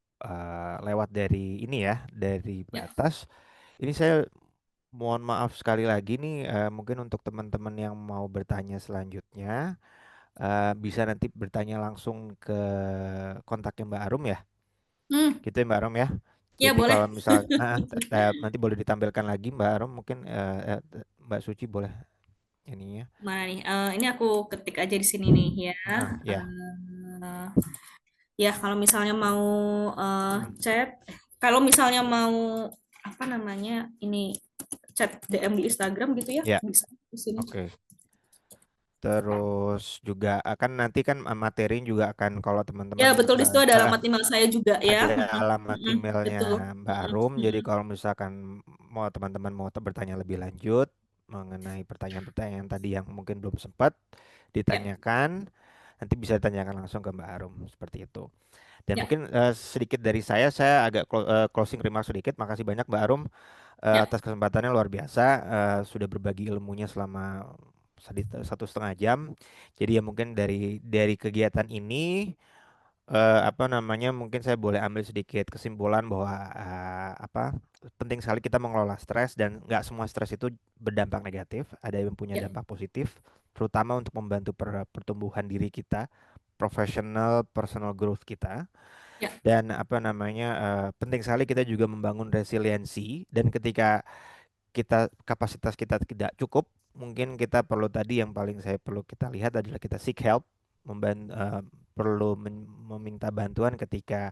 lewat dari ini ya, dari Ya. batas. Ini saya mohon maaf sekali lagi nih, mungkin untuk teman-teman yang mau bertanya selanjutnya, bisa nanti bertanya langsung ke kontaknya Mbak Arum ya, gitu ya Mbak Arum ya. Ya Jadi boleh. kalau misal nanti boleh ditampilkan lagi Mbak Arum, mungkin Mbak Suci boleh ininya. Mana nih? Ini aku ketik aja di sini nih ya. Ya. Ya kalau misalnya mau chat, kalau misalnya mau ini chat DM di Instagram gitu ya, Ya. bisa di sini. Oke. Terus juga akan nanti kan materi juga akan kalau teman-teman Ya betul di situ ada alamat email saya juga ya. ada alamat emailnya Betul. Mbak Arum. Jadi kalau misalkan mau teman-teman mau bertanya lebih lanjut mengenai pertanyaan-pertanyaan tadi yang mungkin belum sempat ditanyakan, nanti bisa ditanyakan langsung ke Mbak Arum seperti itu. Dan mungkin sedikit dari saya agak closing remark sedikit. Makasih banyak Mbak Arum atas kesempatannya luar biasa, sudah berbagi ilmunya selama 1,5 jam. Jadi ya mungkin dari kegiatan ini mungkin saya boleh ambil sedikit kesimpulan bahwa penting sekali kita mengelola stres dan nggak semua stres itu berdampak negatif, ada yang punya dampak positif, terutama untuk membantu pertumbuhan diri kita, professional, personal growth kita. Dan penting sekali kita juga membangun resiliensi dan ketika kapasitas kita tidak cukup, mungkin kita perlu tadi yang paling perlu kita lihat adalah kita seek help, perlu meminta bantuan ketika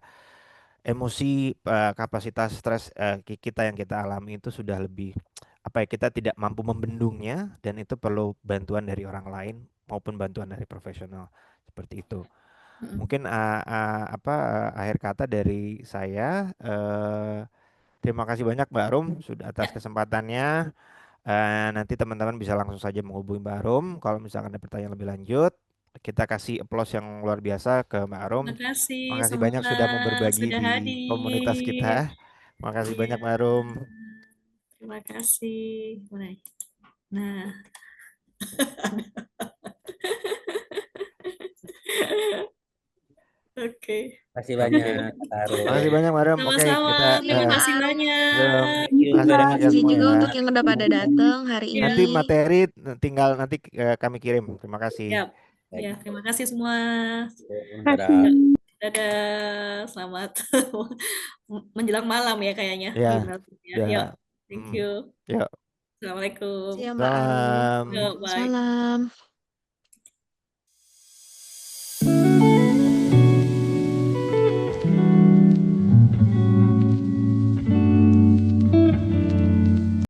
emosi, kapasitas stres kita yang kita alami itu sudah lebih kita tidak mampu membendungnya dan itu perlu bantuan dari orang lain maupun bantuan dari profesional seperti itu. Mungkin akhir kata dari saya, terima kasih banyak Mbak Arum sudah atas kesempatannya. Nanti teman-teman bisa langsung saja menghubungi Mbak Arum kalau misalkan ada pertanyaan lebih lanjut. Kita kasih applause yang luar biasa ke Mbak Arum. Terima kasih Makasih banyak semua sudah mau berbagi sudah di komunitas hadir. kita. Makasih Iya. banyak Mbak Arum. Terima kasih. Nah. Oke. Terima kasih banyak, Arum. Makasih banyak Mbak Arum. Oke, Sama-sama. kita Terima kasih banyak. makasih banyak ya Makasih semua juga ya. untuk yang udah pada datang hari Nanti ini. materi tinggal nanti kami kirim. Terima kasih. Siap. Ya, terima kasih semua. Dadah. Dadah. Selamat menjelang malam ya kayaknya. Ya. Yuk, thank you. Yuk. Assalamualaikum. Siap Mbak Arum. Yuk, bye. Salam.